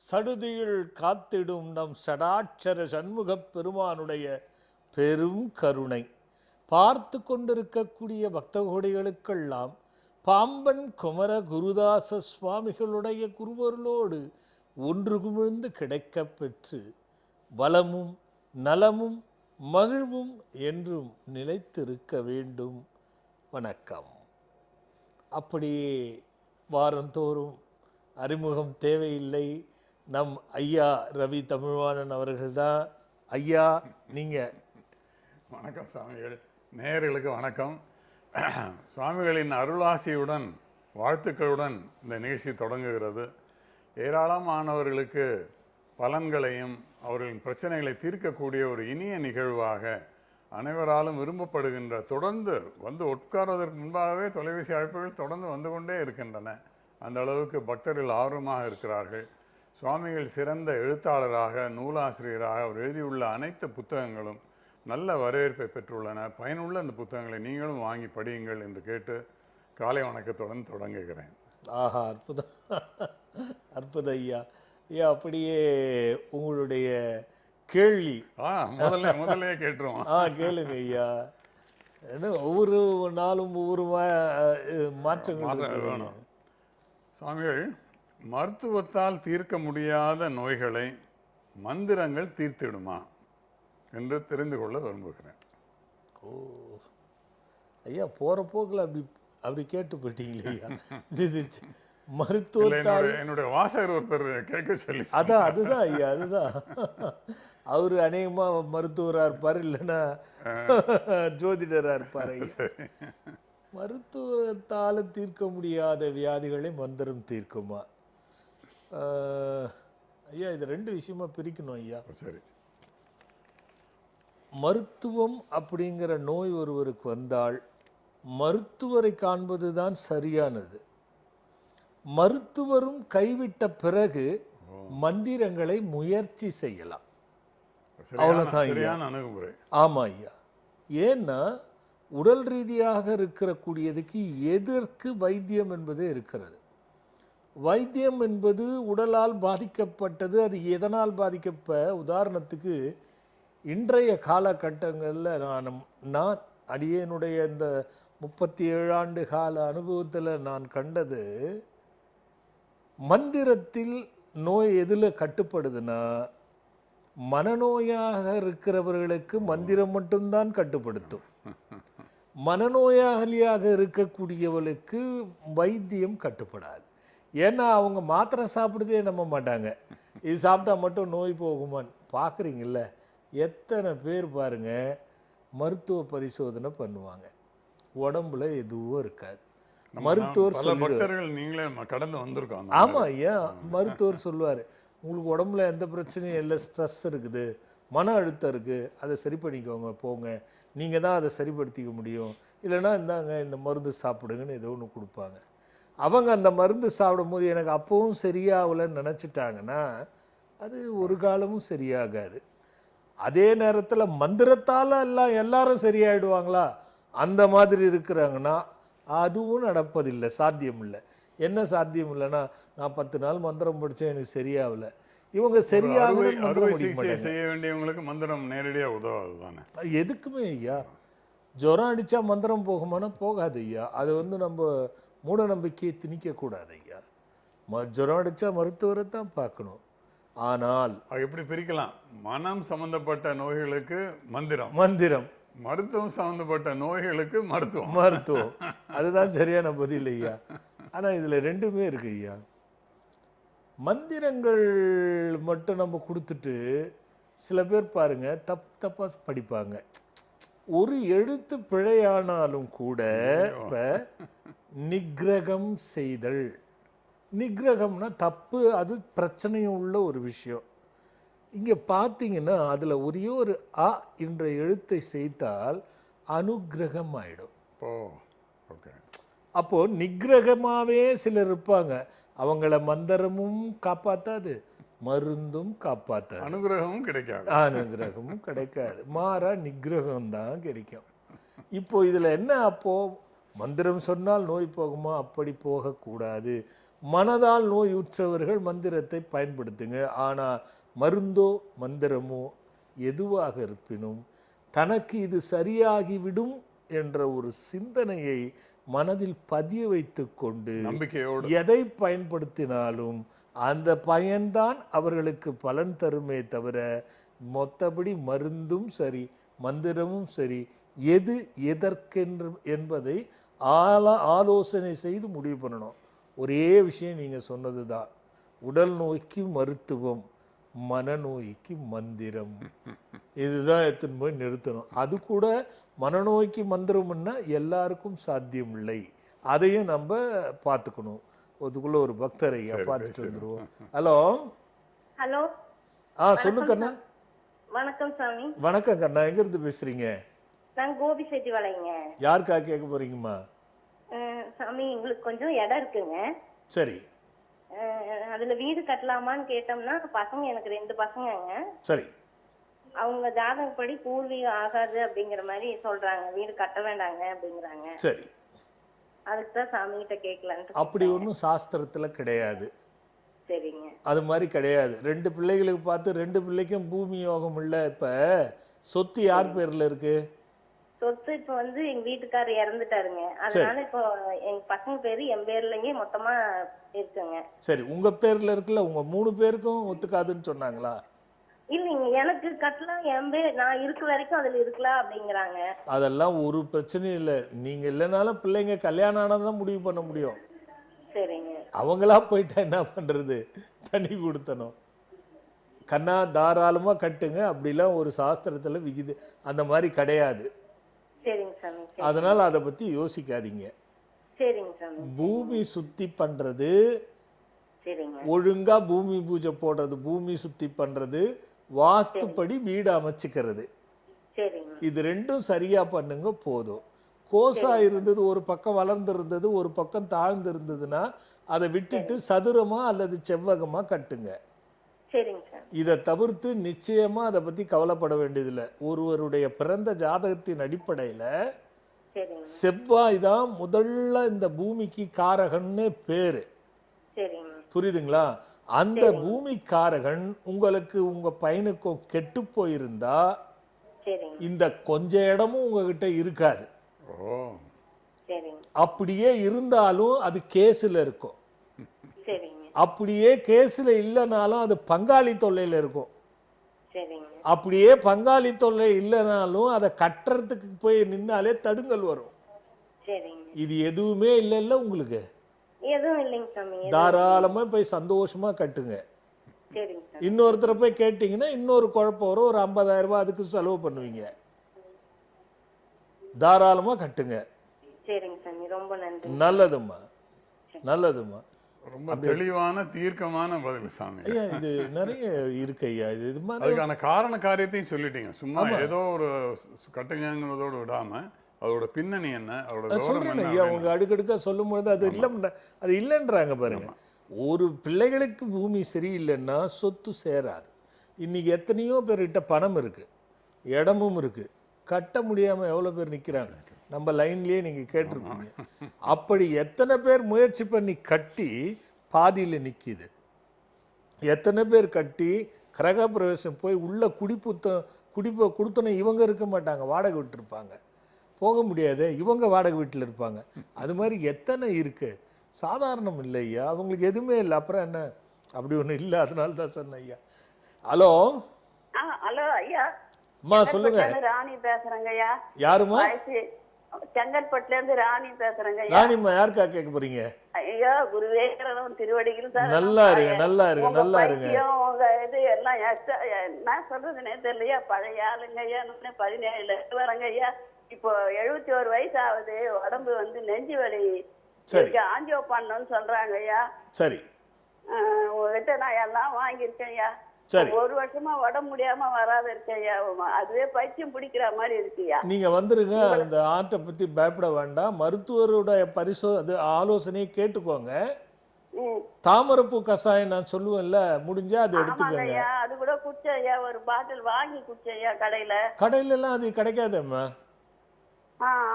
சடுதியில் காத்திடும் நம் சடாட்சர சண்முகப் பெருமானுடைய பெரும் கருணை பார்த்து கொண்டிருக்கக்கூடிய பக்த கோடிகளுக்கெல்லாம் பாம்பன் குமர குருதாச சுவாமிகளுடைய குருவருளோடு ஒன்று குமிழ்ந்து கிடைக்கப் பெற்று வளமும் நலமும் மகிழ்வும் என்றும் நிலைத்திருக்க வேண்டும். வணக்கம். அப்படியே வாரந்தோறும் அறிமுகம் தேவையில்லை, நம் ஐயா ரவி தமிழ்வாணன் அவர்கள்தான். ஐயா, நீங்கள். வணக்கம் சுவாமிகள். நேயர்களுக்கு வணக்கம். சுவாமிகளின் அருளாசியுடன் வாழ்த்துக்களுடன் இந்த நிகழ்ச்சி தொடங்குகிறது. ஏராளமானவர்களுக்கு பலன்களையும் அவர்களின் பிரச்சனைகளை தீர்க்கக்கூடிய ஒரு இனிய நிகழ்வாக அனைவராலும் விரும்பப்படுகின்ற, தொடர்ந்து வந்து உட்கார்வதற்கு முன்பாகவே தொலைபேசி அழைப்புகள் தொடர்ந்து வந்து கொண்டே இருக்கின்றன. அந்த அளவுக்கு பக்தர்கள் ஆர்வமாக இருக்கிறார்கள். சுவாமிகள் சிறந்த எழுத்தாளராக, நூலாசிரியராக அவர் எழுதியுள்ள அனைத்து புத்தகங்களும் நல்ல வரவேற்பை பெற்றுள்ளன. பயனுள்ள அந்த புத்தகங்களை நீங்களும் வாங்கி படியுங்கள் என்று கேட்டு காலை வணக்கத்துடன் தொடங்குகிறேன். ஆஹா, அற்புதம் அற்புதம் ஐயா. ஐயா, அப்படியே உங்களுடைய கேள்வி முதல்ல கேட்டுருவோம். கேளுங்க ஐயா. ஏன்னா ஒவ்வொரு நாளும் ஒவ்வொரு மாற்றங்கள் வேணும். சுவாமிகள், மருத்துவத்தால் தீர்க்க முடியாத நோய்களை மந்திரங்கள் தீர்த்திடுமா என்று தெரிந்து கொள்ள விரும்புகிறேன். ஓ ஐயா, போகிற போக்கில் அப்படி கேட்டு போயிட்டீங்களே ஐயா. இது மருத்துவத்தால் என்னுடைய வாசகர் ஒருத்தர் கேட்க சொல்லி, அதுதான் ஐயா, அதுதான். அவர் அநேகமாக மருத்துவராக இருப்பார், இல்லைன்னா ஜோதிடராக இருப்பார். மருத்துவத்தால் தீர்க்க முடியாத வியாதிகளை மந்திரம் தீர்க்குமா? ஐயா, இது ரெண்டு விஷயமா பிரிக்கணும் ஐயா. சரி. மருத்துவம் அப்படிங்கிற நோய் ஒருவருக்கு வந்தால் மருத்துவரை காண்பது தான் சரியானது. மருத்துவரும் கைவிட்ட பிறகு மந்திரங்களை முயற்சி செய்யலாம். அவ்வளோதான் அணுகுமுறை. ஆமாம் ஐயா. ஏன்னா உடல் ரீதியாக இருக்கக்கூடியதுக்கு எதற்கு வைத்தியம் என்பதே இருக்கிறது. வைத்தியம் என்பது உடலால் பாதிக்கப்பட்டது. அது எதனால் உதாரணத்துக்கு இன்றைய காலகட்டங்களில் நான் அடியனுடைய இந்த 37 ஆண்டு கால அனுபவத்தில் நான் கண்டது, மந்திரத்தில் நோய் எதில் கட்டுப்படுதுன்னா, மனநோயாக இருக்கிறவர்களுக்கு மந்திரம் மட்டும்தான் கட்டுப்படுத்தும். மனநோயாளியாக இருக்கக்கூடியவர்களுக்கு வைத்தியம் கட்டுப்படாது. ஏன்னா அவங்க மாத்திரை சாப்பிடுதே நம்ப மாட்டாங்க. இது சாப்பிட்டா மட்டும் நோய் போகுமான்னு பார்க்குறீங்கள. எத்தனை பேர் பாருங்க மருத்துவ பரிசோதனை பண்ணுவாங்க, உடம்புல எதுவும் இருக்காது. மருத்துவர் பக்தர்கள் நீங்களே கடந்து வந்திருக்கோம். ஆமாம் ஐயா, மருத்துவர் சொல்லுவார், உங்களுக்கு உடம்புல எந்த பிரச்சனையும் இல்லை, ஸ்ட்ரெஸ் இருக்குது, மன அழுத்தம் இருக்குது, அதை சரி பண்ணிக்கோங்க, போங்க, நீங்கள் தான் அதை சரிப்படுத்திக்க முடியும், இல்லைன்னா இந்தாங்க இந்த மருந்து சாப்பிடுங்கன்னு ஏதோ ஒன்று கொடுப்பாங்க. அவங்க அந்த மருந்து சாப்பிடும் போது எனக்கு அப்பவும் சரியாகலைன்னு நினச்சிட்டாங்கன்னா அது ஒரு காலமும் சரியாகாது. அதே நேரத்தில் மந்திரத்தால் எல்லாரும் சரியாயிடுவாங்களா அந்த மாதிரி இருக்கிறாங்கன்னா அதுவும் நடப்பதில்லை, சாத்தியம் இல்லை. என்ன சாத்தியம் இல்லைன்னா, நான் 10 நாள் மந்திரம் படித்தேன், எனக்கு சரியாகலை. இவங்க சரியாக செய்ய வேண்டியவங்களுக்கு மந்திரம் நேரடியாக உதவாது தானே எதுக்குமே ஐயா. ஜுரம் அடித்தா மந்திரம் போகுமானா போகாது ஐயா. அது நம்ம மூட நம்பிக்கையை திணிக்கக்கூடாது ஐயா. ஜுரம் அடித்தா மருத்துவரை தான் பார்க்கணும். ஆனால் எப்படி பிரிக்கலாம்? மனம் சம்பந்தப்பட்ட நோய்களுக்கு மந்திரம், மருத்துவம் சம்பந்தப்பட்ட நோய்களுக்கு மருத்துவம். அதுதான் சரியான பதில் ஐயா. ஆனால் இதில் ரெண்டுமே இருக்கு ஐயா. மந்திரங்கள் மட்டும் நம்ம கொடுத்துட்டு சில பேர் பாருங்க தப்பாக படிப்பாங்க. ஒரு எழுத்து பிழையானாலும் கூட இப்போ நிகிரகம் செய்தல், நிகிரகம்னா தப்பு, அது பிரச்சனையும் உள்ள ஒரு விஷயம். இங்கே பார்த்தீங்கன்னா அதில் ஒரே ஒரு அ என்ற எழுத்தை சேர்த்தால் அனுகிரகம் ஆகிடும். அப்போது நிகிரகமாகவே சிலர் இருப்பாங்க, அவங்கள மந்திரமும் காப்பாற்றாது, மருந்தும் காப்பாற்றாது, அனுகிரகமும் கிடைக்காது, மாறா நிகிரகம் தான் கிடைக்கும். இப்போ இதில் என்ன? அப்போது மந்திரம் சொன்னால் நோய் போகுமா? அப்படி போகக்கூடாது. மனதால் நோயுற்றவர்கள் மந்திரத்தை பயன்படுத்துங்க. ஆனால் மருந்தோ மந்திரமோ எதுவாக இருப்பினும் தனக்கு இது சரியாகிவிடும் என்ற ஒரு சிந்தனையை மனதில் பதிய வைத்து கொண்டு நம்பிக்கையோடு எதை பயன்படுத்தினாலும் அந்த பயன்தான் அவர்களுக்கு பலன் தருமே தவிர மொத்தபடி மருந்தும் சரி மந்திரமும் சரி எது எதற்கென்று என்பதை ஆலோசனை செய்து முடிவு பண்ணணும். ஒரே விஷயம் நீங்கள் சொன்னது தான், உடல் நோய்க்கு மருத்துவம், மனநோய்க்கு மந்திரம். இதுதான் எடுத்துன்னு போய் நிறுத்தணும். அது கூட மனநோய்க்கு மந்திரம்னா எல்லாருக்கும் சாத்தியம் இல்லை, அதையும் நம்ம பார்த்துக்கணும். அதுக்குள்ள ஒரு பக்தரை பார்த்துட்டு வந்துடுவோம். Hello hello. சொல்லு கண்ணா. வணக்கம் சாமி. வணக்கம் கண்ணா, எங்க இருந்து பேசுறீங்க? நான் கோபி செட்டி வளைங்க. யாருக்கா கேட்க போறீங்கம்மா? சாமி எங்களுக்கு கொஞ்சம் இடம் இருக்குங்க. சரி. அதுல வீடு கட்டலாமான்னு கேட்டோம்னா பசங்க, எனக்கு 2 பசங்கங்க. சரி. அவங்க ஜாதகப்படி பூர்வீகம் ஆகாது அப்படிங்கிற மாதிரி சொல்றாங்க, வீடு கட்ட வேண்டாங்க அப்படிங்கிறாங்க. சரி. அதுக்கு தான் சாமி கிட்ட கேட்கலான்ட்டு. அப்படி ஒன்றும் சாஸ்திரத்துல கிடையாது. சரிங்க. அது மாதிரி கிடையாது. 2 பிள்ளைகளுக்கு பார்த்து 2 பிள்ளைக்கும் பூமி யோகம் இல்லை. இப்ப சொத்து யார் பேர்ல இருக்கு? சொத்து இப்ப வந்து எங்க வீட்டுக்காரர் இறந்துட்டாருங்க. அதனால இப்போ எங்க பசங்க பேரு என் பேர்லயே மொத்தமா இருக்குங்க. சரி, உங்க பேர்ல இருக்குல்ல, உங்க 3 பேருக்கும் ஒத்துக்காதுன்னு சொன்னாங்களா? இல்லைங்க, எனக்கு கட்டலாம், என் பேர் நான் இருக்க வரைக்கும் அதுல இருக்கலாம் அப்படிங்கிறாங்க. அதெல்லாம் ஒரு பிரச்சனையும் இல்லை. நீங்க இல்லைனாலும் பிள்ளைங்க கல்யாணம் ஆனதான் முடிவு பண்ண முடியும். சரிங்க. அவங்களா போயிட்டா என்ன பண்றது? தனி கொடுத்தனும். கண்ணா தாராளமா கட்டுங்க. அப்படிலாம் ஒரு சாஸ்திரத்துல விகிது அந்த மாதிரி கிடையாது. சரிங்க சாமி. அதனால அதை பத்தி யோசிக்காதீங்க. சரிங்க சாமி. பூமி சுத்தி பண்றது, சரிங்க. ஒழுங்கா பூமி பூஜை போடுறது, பூமி சுத்தி பண்றது, வாஸ்துப்படி வீடு அமைச்சுக்கிறது, சரிங்க. இது 2ம் சரியா பண்ணுங்க போதும். கோசா இருந்தது, ஒரு பக்கம் வளர்ந்து இருந்தது, ஒரு பக்கம் தாழ்ந்து இருந்ததுன்னா அதை விட்டுட்டு சதுரமா அல்லது செவ்வகமா கட்டுங்க. சரிங்க சார். இதை தவிர்த்து நிச்சயமா அதை பத்தி கவலைப்பட வேண்டியதில்லை. ஒருவருடைய பிறந்த ஜாதகத்தின் அடிப்படையில சரிங்க. செவ்வாய் தான் முதல்ல இந்த பூமிக்கு காரகன்னு பேரு. சரிங்க. புரியுதுங்களா? அந்த பூமிக்காரகன் உங்களுக்கு உங்க பையனுக்கும் கெட்டு போயிருந்தா சரிங்க. இந்த கொஞ்ச இடமும் உங்ககிட்ட இருக்காது. ஓ சரிங்க. அப்படியே இருந்தாலும் அது கேஸ்ல இருக்கும். சரிங்க. அப்படியே கேஸ்ல இல்லைனாலும் அது பங்காளி தொல்லையில இருக்கும். சரிங்க. அப்படியே பங்காளி தொல்லை இல்லைனாலும் அதை கட்டுறதுக்கு போய் நின்னாலே தடுங்கல் வரும். சரிங்க. இது எதுவுமே இல்லைல்ல உங்களுக்கு? எதுவும் இல்லைங்க சாமி. தாராளமா போய் சந்தோஷமா கட்டுங்க. சரிங்க சார். இன்னொருத்தரை போய் கேட்டீங்கன்னா இன்னொரு குழப்பம் வரும். ஒரு 50,000 ரூபாய் அதுக்கு செலவு பண்ணுவீங்க. தாராளமா கட்டுங்க. சரிங்க சாமி, ரொம்ப நன்றி. நல்லதும்மா, நல்லதும்மா. ரொம்ப தெளிவான தீர்க்கமான பதில் சாமி. ஐயா இது நிறைய இருக்கு ஐயா. இது மாதிரி அதுக்கான காரண காரியத்தையும் சொல்லிட்டீங்க. சும்மா ஏதோ ஒரு கட்டுங்கிறதோடு விடாம அதோட பின்னணி என்ன, அதோட விவரம் சொல்றேன் என்ன ஐயா. அவங்க அடுக்கடுக்கா சொல்லும் பொழுது அது இல்லைன்றாங்க பாருங்க. ஒரு பிள்ளைகளுக்கு பூமி சரியில்லைன்னா சொத்து சேராது. இன்னைக்கு எத்தனையோ பேர்கிட்ட பணம் இருக்கு, இடமும் இருக்கு, கட்ட முடியாம எவ்வளவு பேர் நிக்கிறாங்க. நம்ம லைன்லயே நீங்க கேட்டிருப்பீங்க. அப்படி எத்தனை பேர் முயற்சி பண்ணி கட்டி பாதியில நிக்குது? எத்தனை பேர் கட்டி கிரக பிரவேசம் போய் உள்ள குடிப்ப கொடுத்தனும் இவங்க இருக்க மாட்டாங்க, வாடகை விட்டு இருப்பாங்க, போக முடியாது, இவங்க வாடகை வீட்டில் இருப்பாங்க. அது மாதிரி எத்தனை இருக்கு. சாதாரணம் இல்லை ஐயா. அவங்களுக்கு எதுவுமே இல்லை, அப்புறம் என்ன? அப்படி ஒன்றும் இல்லை. அதனால தான் சொன்னேன் ஐயா. ஹலோ ஹலோ ஐயா. அம்மா சொல்லுங்க. ராணி பேசுறேங்க ஐயா. யாருமா? செங்கல்பட்டுல இருந்து ராணி பேசுறேங்க. ராணிம்மா, யாருக்கா கேட்க போறீங்க? ஐயா குருவே திருவடிகள் சார். நல்லா இருங்க, நல்லா இருங்க, நல்லா இருங்க. உங்க இது எல்லாம் என்ன சொல்றதுன்னே தெரியலையா. பழைய ஆளுங்க ஐயா. 17 வரங்க ஐயா. இப்போ 71 வயசு ஆகுது. உடம்பு வந்து நெஞ்சு வலி, ஆஞ்சியோ பண்ணணும்னு சொல்றாங்க ஐயா. சரி. உங்ககிட்ட நான் எல்லாம் வாங்கியிருக்கேன் ஐயா. சரி. 1 வருஷமா உடம்பு முடியாம வராது இருக்கேன் ஐயா. அதுவே பைத்தியம் பிடிக்கிற மாதிரி இருக்குயா. நீங்க வந்துருங்க. அந்த ஆட்டை பத்தி பயப்பட வேண்டாம். மருத்துவருடைய ஆலோசனையை கேட்டுக்கோங்க. தாமரைப்பூ கஷாயம் நான் சொல்லுவேன்ல, முடிஞ்சா அது எடுத்துக்கோங்க. அது கூட குடிச்சையா, ஒரு பாட்டில் வாங்கி குடிச்சையா கடையில எல்லாம் அது கிடைக்காதம்மா.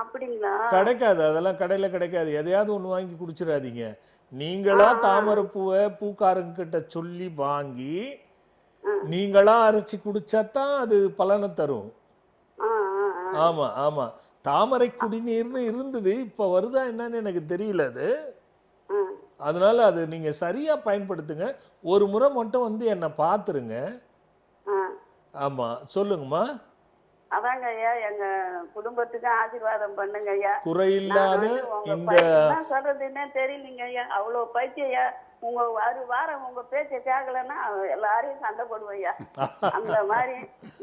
அப்படிங்களா? கிடைக்காது, அதெல்லாம் கடையில கிடைக்காது. எதையாவது ஒண்ணு வாங்கி குடிச்சிடாதீங்க. நீங்களா தாமரை பூவை பூக்காரங்க கிட்ட சொல்லி வாங்கி நீங்களா அரைச்சி குடிச்சாதான் அது பலனை தரும். ஆ ஆ ஆ ஆமா ஆமா. தாமரை குடிநீர்னு இருந்தது, இப்ப வருதா என்னன்னு எனக்கு தெரியல அது. ஆ அதனால அது நீங்க சரியா பயன்படுத்துங்க. ஒரு முறை மட்டும் வந்து என்னை பார்த்துருங்க. ஆ ஆமா சொல்லுங்கம்மா. அதாங்க ஐயா, எங்க குடும்பத்துக்கு ஆசீர்வாதம் பண்ணுங்க ஐயா. நான் குறையில்லாத வந்து உங்க இந்த என்ன சொல்றதுன்னே தெரியலீங்க ஐயா. அவ்வளோ பைத்தியம் ஐயா. உங்க ஒரு வாரம் உங்க பேச்சை கேட்கலன்னா எல்லாரையும் சண்டை போடுவோம் ஐயா. அந்த மாதிரி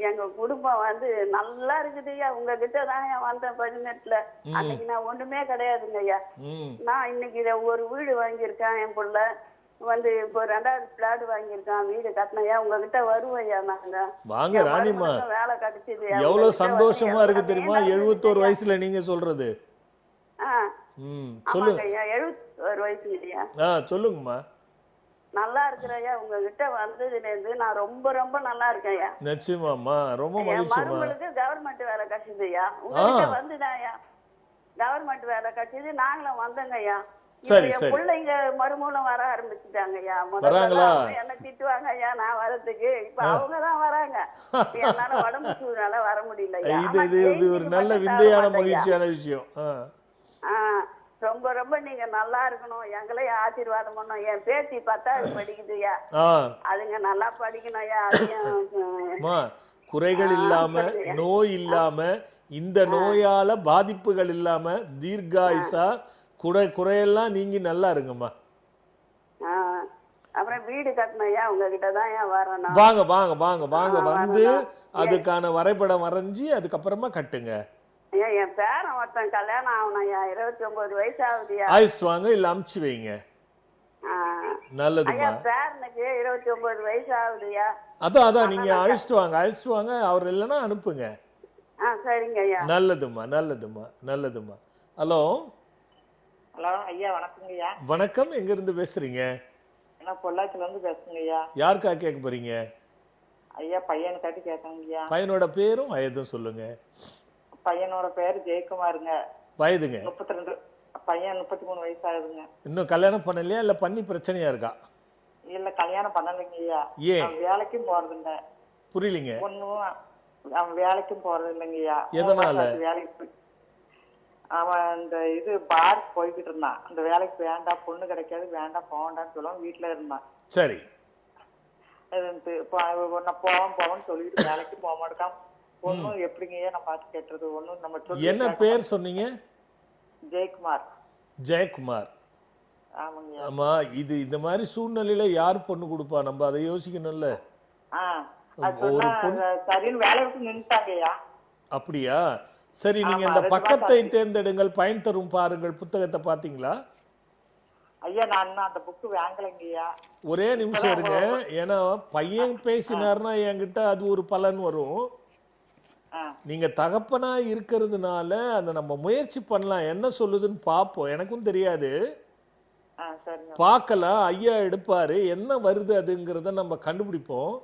எங்க குடும்பம் வந்து நல்லா இருக்குது ஐயா. உங்ககிட்ட தான் ஐயா வந்தேன் பதினெட்டுல. அன்னைக்கு நான் ஒண்ணுமே கிடையாதுங்க ஐயா. ம் நான் இன்னைக்கு ஒரு வீடு வாங்கியிருக்கேன். என் புள்ள வந்து இப்போ 2வது பிளாட் வாங்கியிருக்கான், வீடு கட்டினையா. உங்ககிட்ட வருவோம் ஐயா. நாங்க வாங்க என் ராணிம்மா. மருமகனுக்கு வேலை கிடைச்சது. எவ்வளவு சந்தோஷமா இருக்கு தெரியுமா? 71 வயசுல நீங்க சொல்றது. ஆ ம் ஆமாங்க சொல்லுங்க. ஐயா, 71 வயசு ஐயா. சொல்லுங்கம்மா. நல்லா இருக்கிறேன் ஐயா. உங்ககிட்ட வந்ததுல இருந்து நான் ரொம்ப ரொம்ப நல்லா இருக்கேன் ஐயா. நிச்சயமாம்மா, ரொம்ப என் மகிழ்ச்சிம்மா. மருமகளுக்கு கவர்மெண்ட் வேலை கிடைச்சது ஐயா. உங்ககிட்ட வந்துதான் ஐயா கவர்மெண்ட் வேலை கிடைச்சது. நாங்களும் வந்தோங்க ஐயா. இப்ப சரி என் சரி. பிள்ளைங்க மருமகளும் வர ஆரம்பிச்சுட்டாங்க ஐயா. வராங்களா? முதல்ல என்ன திட்டுவாங்க ஐயா நான் வரதுக்கு. இப்ப அவங்கதான் வராங்க. இப்ப என்னால உடம்பு சூழ்நிலை வர முடியல ஐயா. இது ஆனா இது இது ஒரு ஜெயிச்சுட்டு நல்ல மட்டும் விந்தையான தர மாட்டேன் ஐயா. மகிழ்ச்சியான விஷயம். ஆ, ரொம்ப ரொம்ப நீங்க நல்லா இருக்கணும். எங்களையும் ஆசீர்வாதம் பண்ணும். என் பேத்தி 10வது படிக்குதுயா. ஆ அதுங்க நல்லா படிக்கணும் ஐயா. அதையும் அம்மா, குறைகள் இல்லாம, சொல்லுங்க. நோய் இல்லாம, இந்த நோயால பாதிப்புகள் இல்லாம தீர்காயுசா குறையெல்லாம் நீங்கி நல்லா இருங்கம்மா. ஆ, அப்புறம் வீடு கட்டணும் ஐயா. உங்ககிட்ட தான் ஐயா வரணும். வாங்க வாங்க வாங்க வாங்க வந்து வரணும். அதுக்கான வரைபடம் வரைஞ்சி அதுக்கப்புறமா கட்டுங்க. ஐயா என் பேரன் ஒருத்தன் கல்யாணம் ஆகணும் ஐயா. 29 வயசு ஆகுதுயா. அழைச்சிட்டு வாங்க, இல்ல அமுச்சு வைங்க. ஆ, நல்லதும்மா. ஐயா பேரனுக்கு 29 வயசு ஆகுதுயா. அதான் நீங்க அழைச்சிட்டு வாங்க. அவர் இல்லைன்னா அனுப்புங்க. ஆ சரிங்க ஐயா. நல்லதும்மா நல்லதும்மா நல்லதும்மா. ஹலோ ஹலோ ஐயா, வணக்கங்க ஐயா. வணக்கம். எங்க இருந்து பேசுறீங்க? நான் பொள்ளாச்சில இருந்து பேசுங்க ஐயா. யாருக்கா கேட்க போறீங்க? ஐயா பையனுக்காட்டி கேட்கங்க ஐயா. பையனோட பேரும் வயதும் சொல்லுங்க. பையனோட பேரு ஜெயக்குமாருங்க. வயதுங்க? 32. பையன் 33 வயசு ஆகுதுங்க. இன்னும் கல்யாணம் பண்ணலையா, இல்ல பண்ணி பிரச்சனையா இருக்கா? இல்ல கல்யாணம் பண்ணலைங்க ஐயா. ஏன்? அவன் வேலைக்கும் போறதில்ல. புரியலீங்க. ஒண்ணும் அவன் வேலைக்கும் போறது இல்லைங்க ஐயா. எதனால? வேலைக்கு அவன் இந்த இது பார் போய்கிட்டு இருந்தான். அந்த வேலைக்கு வேண்டாம், பொண்ணு கிடைக்காது, வேண்டாம் போண்டான்னு சொல்லுவான். வீட்டுல இருந்தான். சரி. நான் போவேன்னு சொல்லிட்டு வேலைக்கு போக மாட்டேன். ஒன்னும் எப்படிங்க நான் பார்த்து கேட்டுறது. ஒன்னும் நம்ம சொல்லி என்ன பேர் சொன்னீங்க? ஜெயக்குமார். ஜெயக்குமார். ஆமாங்க. ஆமா, இது இந்த மாதிரி சூழ்நிலையில யார் பொண்ணு கொடுப்பா? நம்ம அதை யோசிக்கணும்ல. ஒரு பொண்ணு சரின்னு வேலை விட்டு நின்னுட்டாங்கய்யா. அப்படியா? சரி, நீங்க இந்த பக்கத்தை தேர்ந்தெடுங்கள், பயன் தரும் பாருங்கள் புத்தகத்தை பாத்தீங்களா? ஐயா நான் இன்னும் அந்த புக்கு வாங்கலைங்கய்யா. ஒரே நிமிஷம் இருங்க. ஏன்னா பையன் பேசினார்னா என்கிட்ட அது ஒரு பலன் வரும். நீங்க தகப்பனா இருக்கிறதுனால அதை நம்ம முயற்சி பண்ணலாம். என்ன சொல்லுதுன்னு பார்ப்போம். எனக்கும் தெரியாது, பார்க்கலாம். ஐயா எடுப்பாரு, என்ன வருது அதுங்கிறத நம்ம கண்டுபிடிப்போம்.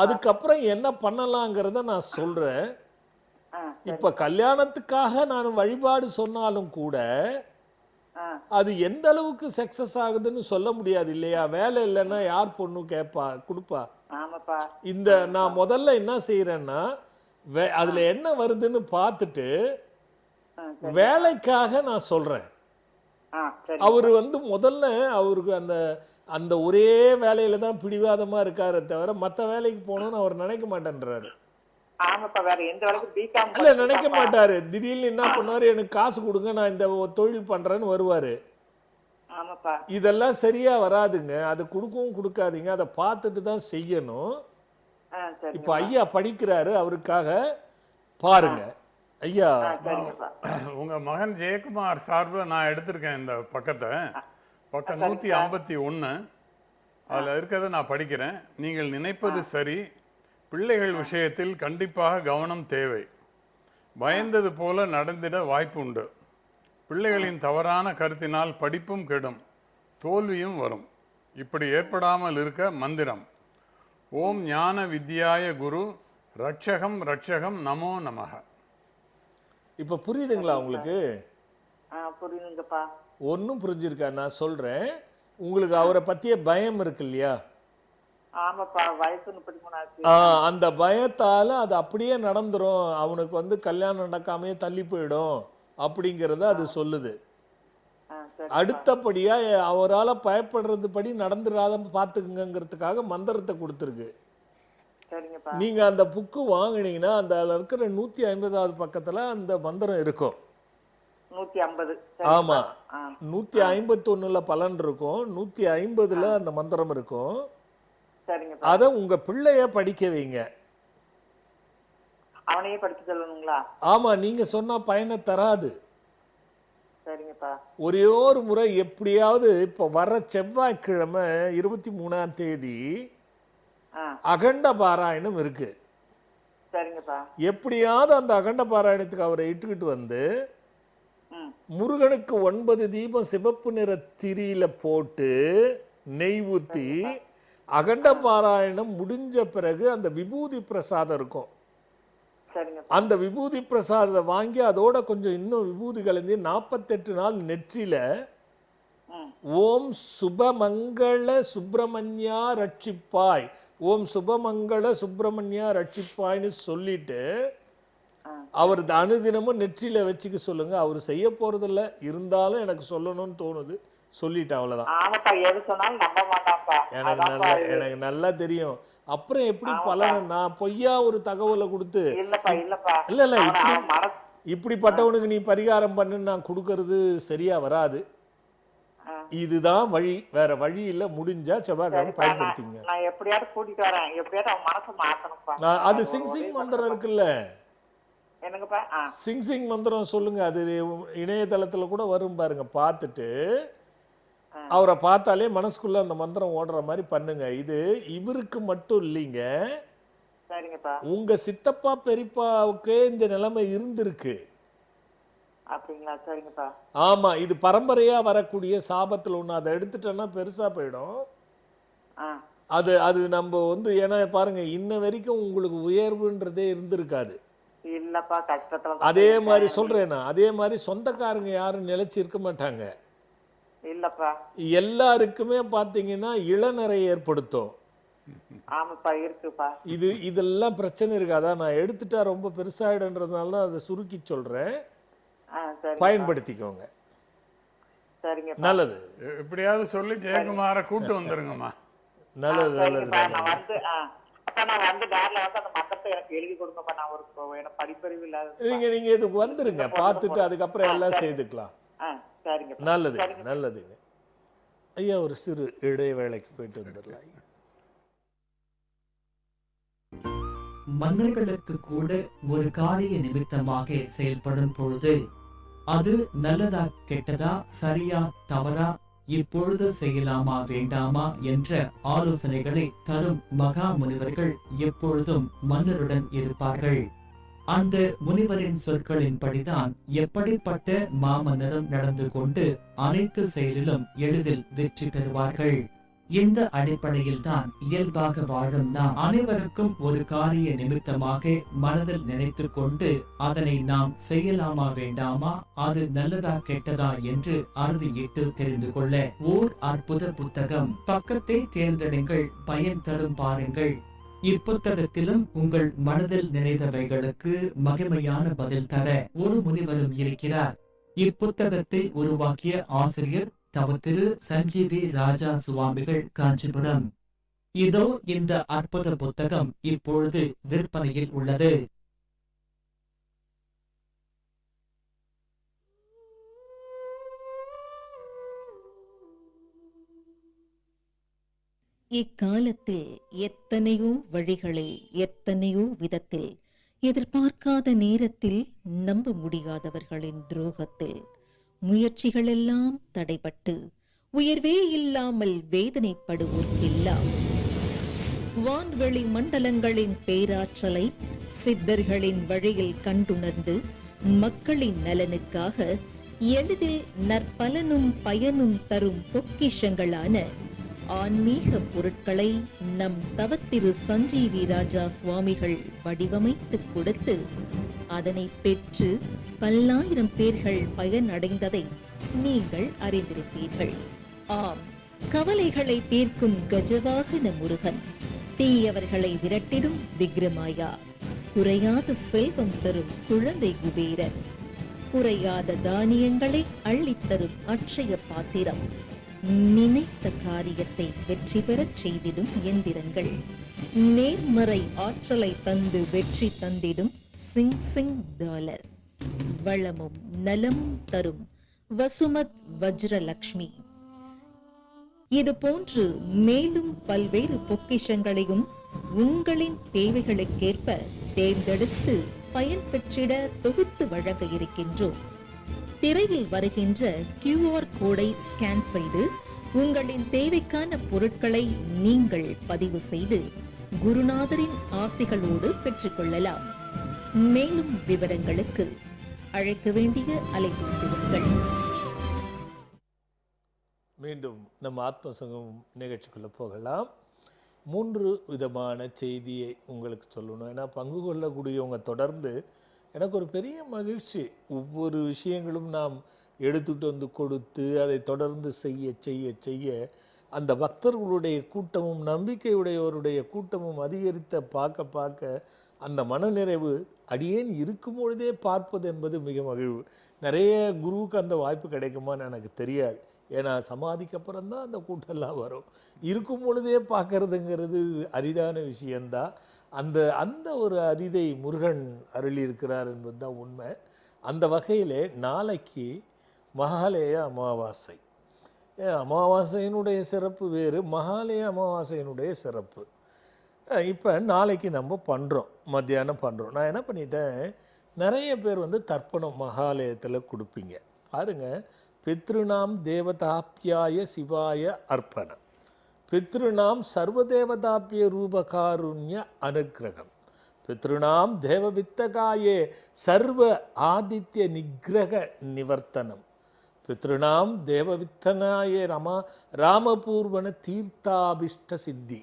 அதுக்கப்புறம் என்ன பண்ணலாங்கிறத நான் சொல்றேன். இப்ப கல்யாணத்துக்காக நான் வழிபாடு சொன்னாலும் கூட அது எந்த அளவுக்கு சக்சஸ் ஆகுதுன்னு சொல்ல முடியாது இல்லையா? வேலை இல்லைன்னா யார் பொண்ணு கேட்பா, கொடுப்பா? இந்த நான் முதல்ல என்ன செய்யறேன்னா, அதுல என்ன வருதுன்னு பார்த்துட்டு வேலைக்காக நான் சொல்றேன். அவரு வந்து முதல்ல அவருக்கு அந்த அந்த ஒரே வேலையில தான் பிடிவாதமா இருக்காரு தவிர மற்ற வேலைக்கு போகணும்னு அவர் நினைக்க மாட்டேன்றாரு. இல்ல நினைக்க மாட்டாரு. திடீர்னு என்ன பண்ணுவாரு, எனக்கு காசு கொடுங்க, நான் இந்த தொழில் பண்றேன்னு வருவாரு. இதெல்லாம் சரியா வராதுங்க. அது கொடுக்கவும் கொடுக்காதீங்க. அதை பார்த்துட்டு தான் செய்யணும். இப்ப ஐயா படிக்கிறாரு, அவருக்காக பாருங்க. ஐயா, உங்க மகன் ஜெயக்குமார் சார்பில் நான் எடுத்திருக்கேன் இந்த பக்கத்தை. பக்கம் 151. அதில் இருக்கிறத நான் படிக்கிறேன். நீங்கள் நினைப்பது சரி. பிள்ளைகள் விஷயத்தில் கண்டிப்பாக கவனம் தேவை. பயந்தது போல நடந்திட வாய்ப்பு உண்டு. பிள்ளைகளின் தவறான கருத்தினால் படிப்பும் கெடும், தோல்வியும் வரும். இப்படி ஏற்படாமல் இருக்க மந்திரம் ஓம் ஞான வித்யாய குரு ரட்சகம் ரட்சகம் நமோ நமக. இப்ப புரியுதுங்களா உங்களுக்கு? புரியுதுங்கப்பா. ஒன்றும் புரிஞ்சிருக்கா? நான் சொல்கிறேன், உங்களுக்கு அவரை பற்றிய பயம் இருக்கு இல்லையா? ஆமாப்பா, வயசு 33 ஆச்சு. அந்த பயத்தால் அது அப்படியே நடந்துரும், அவனுக்கு வந்து கல்யாணம் நடக்காமையே தள்ளி போயிடும் அப்படிங்கிறத அது சொல்லுது. சரி. அடுத்தபடியாக அவரால் பயப்படுறது படி நடந்துடாத பார்த்துக்குங்கிறதுக்காக மந்திரத்தை கொடுத்துருக்கு. சரிங்கப்பா. நீங்கள் அந்த புக்கு வாங்கினீங்கன்னா அந்த இருக்கிற 150வது பக்கத்தில் அந்த மந்திரம் இருக்கும். 150. ஆமாம், 151ல் பலன் இருக்கும், 150ல் அந்த மந்திரம் இருக்கும். சரிங்கப்பா. அதை உங்கள் பிள்ளைய படிக்க வைங்க. அவனையே படிக்க சொல்லணுங்களா? ஆமாம், நீங்கள் சொன்னால் பயனை தராது. சரிங்கப்பா. ஒரே ஒரு முறை எப்படியாவது இப்போ வர செவ்வாய்க்கிழமை 23ஆம் தேதி அகண்ட பாராயணம் இருக்கு. சரிங்கப்பா. எப்படியாவது அந்த அகண்ட பாராயணத்துக்கு அவரை இட்டுக்கிட்டு வந்து முருகனுக்கு 9 தீபம் சிவப்பு நிற திரியில போட்டு நெய் ஊற்றி அகண்ட பாராயணம் முடிஞ்ச பிறகு அந்த விபூதி பிரசாதம் இருக்கும். அந்த விபூதி பிரசாதத்தை வாங்கி அதோட கொஞ்சம் இன்னும் விபூதி கலந்து 48 நாள் நெற்றியில ஓம் சுபமங்கள சுப்பிரமணியா ரட்சிப்பாய், ஓம் சுபமங்கள சுப்பிரமணியா ரட்சிப்பாய்னு சொல்லிட்டு அவர் அனுதினமும் நெற்றியில வச்சுக்க சொல்லுங்க. அவர் செய்ய போறதில்ல, இருந்தாலும் எனக்கு சொல்லணும்னு தோணுது, சொல்லிட்டேன், அவ்வளவுதான். எனக்கு நல்லா தெரியும். அப்புறம் எப்படி பலன்? நான் பொய்யா ஒரு தகவலை கொடுத்து இல்ல இல்ல இப்படிப்பட்டவனுக்கு நீ பரிகாரம் பண்ணுன்னு நான் கொடுக்கறது சரியா வராது. இதுதான் வழி, வேற வழி இல்ல. முடிஞ்சா செவ்வாய்க்கிழமை பயன்படுத்திங்க. அது சிங் மந்திரம் இருக்குல்ல, சிங் மந்திரம் சொல்லுங்க. அது இணையதளத்துல கூட வரும் பாருங்க, பார்த்துட்டு அவரை பார்த்தாலே மனசுக்குள்ள அந்த மந்திரம் ஓடுற மாதிரி பண்ணுங்க. இது இவருக்கு மட்டும் இல்லைங்க, உங்க சித்தப்பா பெரியப்பாவுக்கே இந்த நிலைமை இருந்திருக்கு. ஆமா, இது பரம்பரையா வரக்கூடிய சாபத்துல ஒண்ணு. அதை எடுத்துட்டோம்னா பெருசா போயிடும். அது அது நம்ம வந்து ஏன்னா பாருங்க, இன்ன வரைக்கும் உங்களுக்கு உயர்வுன்றதே இருந்திருக்காது. அதே மாதிரி சொல்றேன்னா, அதே மாதிரி சொந்தக்காரங்க யாரும் நிலைச்சு இருக்க மாட்டாங்க. எல்லாருக்குமே பாத்தீங்கன்னா இளநரை ஏற்படுத்தும். இதெல்லாம் பிரச்சனை இருக்கு. அதான் நான் எடுத்துட்டா ரொம்ப பெருசாயிடுன்றதுனால தான் அதை சுருக்கி சொல்றேன், பயன்படுத்திக்கோங்க. நல்லது. எப்படியாவது சொல்லி ஜெயக்குமார கூட்டு வந்துருங்கம்மா. நல்லது நல்லது. நீங்க இதுக்கு வந்துருங்க, பார்த்துட்டு அதுக்கப்புறம் எல்லாம் செய்துக்கலாம். நல்லது நல்லதுங்க ஐயா. ஒரு சிறு இடைவேளைக்கு போயிட்டு வந்துடலாம். மன்னர்களுக்கு கூட ஒரு காரிய நிமித்தமாக செயல்படும் பொழுது அது நல்லதா கெட்டதா, சரியா தவறா, இப்பொழுது செய்யலாமா வேண்டாமா என்ற ஆலோசனைகளை தரும் மகா முனிவர்கள் எப்பொழுதும் மன்னருடன் இருப்பார்கள். அந்த முனிவரின் சொற்களின்படிதான் எப்படிப்பட்ட மாமன்னரும் நடந்து கொண்டு அனைத்து செயலிலும் எளிதில் வெற்றி பெறுவார்கள். இந்த அடிப்படையில் தான் இயல்பாக வாழும் நாம் அனைவருக்கும் ஒரு காரிய நிமித்தமாக மனதில் நினைத்து கொண்டு அதனை நாம் செய்யலாமா வேண்டாமா, அது நல்லதா கெட்டதா என்று அறுதியிட்டு தெரிந்து கொள்ள ஓர் அற்புத புத்தகம். பக்கத்தை தேர்ந்தெடுங்கள், பயன் தரும் பாருங்கள். இப்புத்தகத்திலும் உங்கள் மனதில் நினைத்தவைகளுக்கு மகிமையான பதில் தர ஒரு முனிவரும் இருக்கிறார். இப்புத்தகத்தை உருவாக்கிய ஆசிரியர் தவ திரு சஞ்சீவி ராஜா சுவாமிகள், காஞ்சிபுரம். இதோ இந்த அற்புத புத்தகம் இப்பொழுது விற்பனையில் உள்ளது. இக்காலத்தில் எத்தனையோ வழிகளில், எத்தனையோ விதத்தில், எதிர்பார்க்காத நேரத்தில், நம்ப முடியாதவர்களின் துரோகத்தில் முயற்சிகளெல்லாம் தடைபட்டு உயர்வே இல்லாமல் வேதனைப்படுவோர்க்கெல்லாம் வான்வெளி மண்டலங்களின் பேராற்றலை சித்தர்களின் வழியில் கண்டுணர்ந்து மக்களின் நலனுக்காக எளிதில் நற்பலனும் பயனும் தரும் பொக்கிஷங்களான ஆன்மீக பொருட்களை நம் தவத்திரு சஞ்சீவி ராஜா சுவாமிகள் வடிவமைத்து கொடுத்து அதனை பெற்று பல்லாயிரம் பேர்கள் பயனடைந்ததை நீங்கள் அறிந்திருப்பீர்கள். ஆம், கவலைகளை தீர்க்கும் கஜவாகன முருகன், தீயவர்களை விரட்டிடும் விக்ரமாயா, குறையாத செல்வம் தரும் குழந்தை குபேரன், குறையாத தானியங்களை அள்ளித்தரும் அட்சய பாத்திரம், நினைத்த காரியத்தை வெற்றி பெறச் செய்திடும் எந்திரங்கள், நேர்மறை ஆற்றலை தந்து வெற்றி தந்திடும் சிங் சிங் டாலர், வளமும் நலமும் தரும் வசுமத் வஜ்ரலக்ஷ்மி. இது போன்று மேலும் பல்வேறு பொக்கிஷங்களையும் உங்களின் தேவைகளுக்கேற்ப தேர்ந்தெடுத்து பயன்பெற்றிட தொகுத்து வழங்க இருக்கின்றோம். திரையில் வருகின்ற QR கோடை ஸ்கேன் செய்து உங்களின் தேவைக்கான பொருட்களை நீங்கள் பதிவு செய்து குருநாதரின் ஆசிகளோடு பெற்றுக்கொள்ளலாம். மேலும் விவரங்களுக்கு அழைக்க வேண்டிய அலைபேசி எண்கள். மீண்டும் நம்ம ஆத்மசங்கம் நிகழ்ச்சிக்குள்ள போகலாம். 3 விதமான செய்தியை உங்களுக்கு சொல்லணும். ஏன்னா பங்கு கொள்ளக்கூடியவங்க தொடர்ந்து எனக்கு ஒரு பெரிய மகிழ்ச்சி. ஒவ்வொரு விஷயங்களும் நாம் எடுத்துட்டு வந்து கொடுத்து அதை தொடர்ந்து செய்ய செய்ய செய்ய அந்த பக்தர்களுடைய கூட்டமும் நம்பிக்கையுடையவருடைய கூட்டமும் அதிகரித்த பார்க்க பார்க்க அந்த மனநிறைவு அடியேன் இருக்கும் பொழுதே பார்ப்பது என்பது மிக மகிழ்வு. நிறைய குருவுக்கு அந்த வாய்ப்பு கிடைக்குமான்னு எனக்கு தெரியாது. ஏன்னா சமாதிக்கு அப்புறம் தான் அந்த கூட்டம்லாம் வரும். இருக்கும் பொழுதே பார்க்கறதுங்கிறது அரிதான விஷயந்தான். அந்த அந்த ஒரு அரிதை முருகன் அருளி இருக்கிறார் என்பது தான் உண்மை. அந்த வகையிலே நாளைக்கு மகாலய அமாவாசை. அமாவாசையினுடைய சிறப்பு வேறு, மகாலய அமாவாசையினுடைய சிறப்பு. இப்போ நாளைக்கு நம்ம பண்ணுறோம், மத்தியானம் பண்ணுறோம். நான் என்ன பண்ணிட்டேன், நிறைய பேர் தர்ப்பணம் மகாலயத்தில் கொடுப்பீங்க பாருங்கள். பித்ருநாம் தேவதாப்யாய சிவாய அர்ப்பணம், பித்ருநாம் சர்வதேவதாப்ய ரூபகாருண்ய அனுக்கிரகம், பித்ருநாம் தேவவித்தகாயே சர்வ ஆதித்ய நிகிரக நிவர்த்தனம், பித்ருநாம் தேவவித்தனாயே ராமபூர்வன தீர்த்தாபிஷ்ட சித்தி,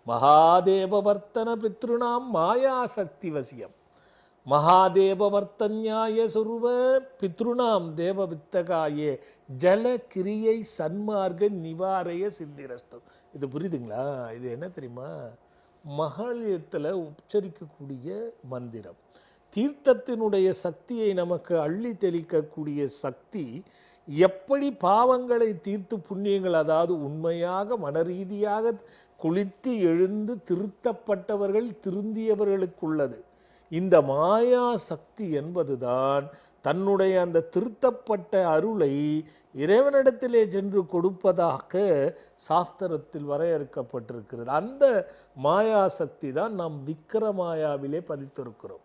மகாதேவவர்த்தன பித்ருநாம் மாயாசக்தி வசியம், மகாதேவவர்த்தன்யாய சுருவ பித்ருநாம் தேவவித்தகாயே ஜல கிரியை சன்மார்க்க நிவாரைய சித்திரஸ்து. இது புரியுதுங்களா? இது என்ன தெரியுமா? மகாலயத்தில் உச்சரிக்கக்கூடிய மந்திரம், தீர்த்தத்தினுடைய சக்தியை நமக்கு அள்ளி தெளிக்கக்கூடிய சக்தி. எப்படி பாவங்களை தீர்த்து புண்ணியங்கள், அதாவது உண்மையாக மனரீதியாக குளித்து எழுந்து திருத்தப்பட்டவர்கள் திருந்தியவர்களுக்குள்ளது. இந்த மாயா சக்தி என்பதுதான் தன்னுடைய அந்த திருத்தப்பட்ட அருளை இறைவனிடத்திலே சென்று கொடுப்பதாக சாஸ்திரத்தில் வரையறுக்கப்பட்டிருக்கிறது. அந்த மாயா சக்தி தான் நாம் விக்கிரமாயாவிலே பதித்திருக்கிறோம்.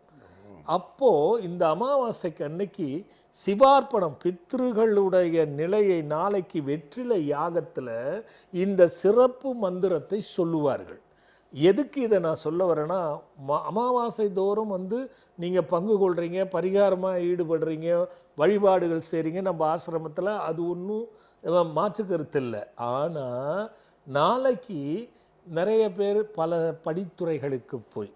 அப்போ இந்த அமாவாசைக்கு அன்னைக்கு சிவார்ப்பணம், பித்ருகளுடைய நிலையை நாளைக்கு வெற்றிலை யாகத்தில் இந்த சிறப்பு மந்திரத்தை சொல்லுவார்கள். எதுக்கு இதை நான் சொல்ல வரேன்னா, அமாவாசை தோறும் நீங்கள் பங்கு கொள்கிறீங்க, பரிகாரமாக ஈடுபடுறீங்க, வழிபாடுகள் செய்கிறீங்க நம்ம ஆசிரமத்தில், அது ஒன்றும் மாற்று கருத்து இல்லை. ஆனால் நாளைக்கு நிறைய பேர் பல படித்துறைகளுக்கு போய்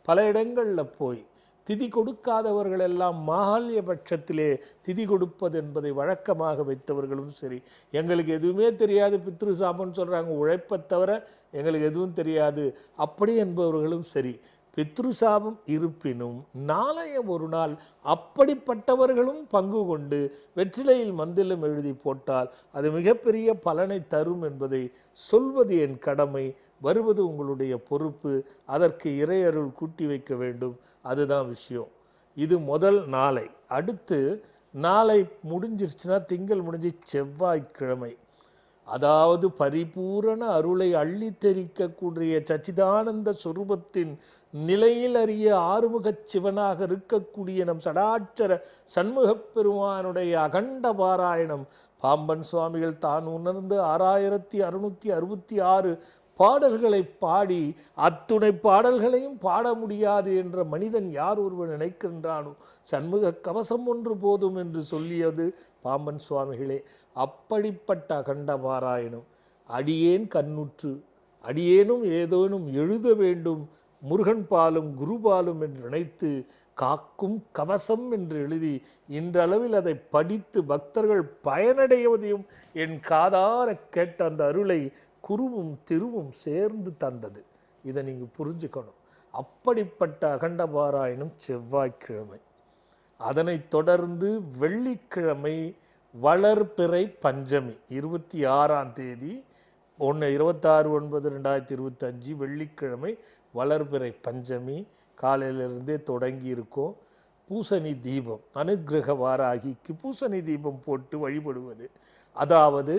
பல இடங்களில் போய் திதி கொடுக்காதவர்கள் எல்லாம் மாகாளிய பட்சத்திலே திதி கொடுப்பது என்பதை வழக்கமாக வைத்தவர்களும் சரி, எங்களுக்கு எதுவுமே தெரியாது பித்ரு சாபம்னு சொல்கிறாங்க, உழைப்பை தவிர எங்களுக்கு எதுவும் தெரியாது அப்படி என்பவர்களும் சரி, பித்ரு சாபம் இருப்பினும் நாளைய ஒரு நாள் அப்படிப்பட்டவர்களும் பங்கு கொண்டு வெற்றிலையில் மந்திரம் எழுதி போட்டால் அது மிகப்பெரிய பலனை தரும் என்பதை சொல்வது என் கடமை. வருவது உங்களுடைய பொறுப்பு. அதற்கு இறையருள் கூட்டி வைக்க வேண்டும். அதுதான் விஷயம். இது முதல் நாளை. அடுத்து நாளை முடிஞ்சிருச்சுன்னா திங்கள் முடிஞ்சு செவ்வாய்க்கிழமை, அதாவது பரிபூரண அருளை அள்ளி தெரிக்கக்கூடிய சச்சிதானந்த சுரூபத்தின் நிலையில் அறிய ஆறுமுகச் சிவனாக இருக்கக்கூடிய நம் சடாட்சர சண்முகப் பெருமானுடைய அகண்ட பாராயணம் பாம்பன் சுவாமிகள் தான் உணர்ந்து 6666 பாடல்களை பாடி அத்துணை பாடல்களையும் பாட முடியாது என்ற மனிதன் யார் ஒருவன் நினைக்கின்றானோ சண்முக கவசம் ஒன்று போதும் என்று சொல்லியது பாம்பன் சுவாமிகளே. அப்படிப்பட்ட அகண்ட பாராயணம் அடியேன் கண்ணுற்று அடியேனும் ஏதேனும் எழுத வேண்டும் முருகன் பாலும் குருபாலும் என்று நினைத்து காக்கும் கவசம் என்று எழுதி இன்றளவில் அதை படித்து பக்தர்கள் பயனடைவதையும் என் காதார கேட்ட அந்த அருளை குருவும் திருவும் சேர்ந்து தந்தது. இதை நீங்கள் புரிஞ்சுக்கணும். அப்படிப்பட்ட அகண்ட பாராயணம் செவ்வாய்க்கிழமை. அதனைத் தொடர்ந்து வெள்ளிக்கிழமை வளர்பிறை பஞ்சமி 26ஆம் தேதி 26/9/2025 வெள்ளிக்கிழமை வளர்பிறை பஞ்சமி காலையிலிருந்தே தொடங்கி இருக்கோம். பூசணி தீபம், அனுக்கிரக வாராகிக்கு பூசணி தீபம் போட்டு வழிபடுவது, அதாவது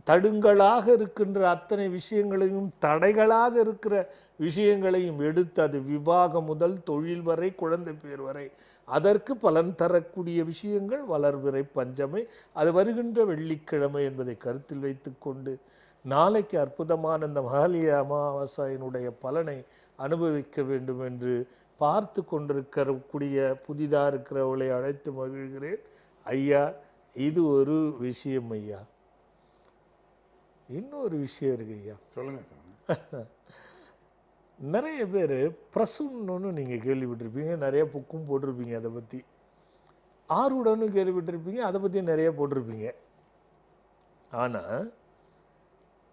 தடுங்களாக இருக்கின்ற அத்தனை விஷயங்களையும் தடைகளாக இருக்கிற விஷயங்களையும் எடுத்து, அது விவாகம் முதல் தொழில் வரை குழந்தை பேர் வரை அதற்கு பலன் தரக்கூடிய விஷயங்கள் வளர்பிறை பஞ்சமை, அது வருகின்ற வெள்ளிக்கிழமை என்பதை கருத்தில் வைத்து கொண்டு நாளைக்கு அற்புதமான இந்த மகாலய அமாவாசையினுடைய பலனை அனுபவிக்க வேண்டும் என்று பார்த்து கொண்டிருக்கக்கூடிய புதிதாக இருக்கிறவளை அழைத்து மகிழ்கிறேன். ஐயா, இது ஒரு விஷயம். ஐயா, இன்னொரு விஷயம் இருக்கு ஐயா. சொல்லுங்க சாமி. நிறைய பேர் பிரசுன்னு நீங்கள் கேள்விப்பட்டிருப்பீங்க, நிறைய புக்கும் போட்டிருப்பீங்க, அதை பற்றி ஆர்வுடன்னு கேள்விப்பட்டிருப்பீங்க, அதை பற்றி நிறைய போட்டிருப்பீங்க. ஆனால்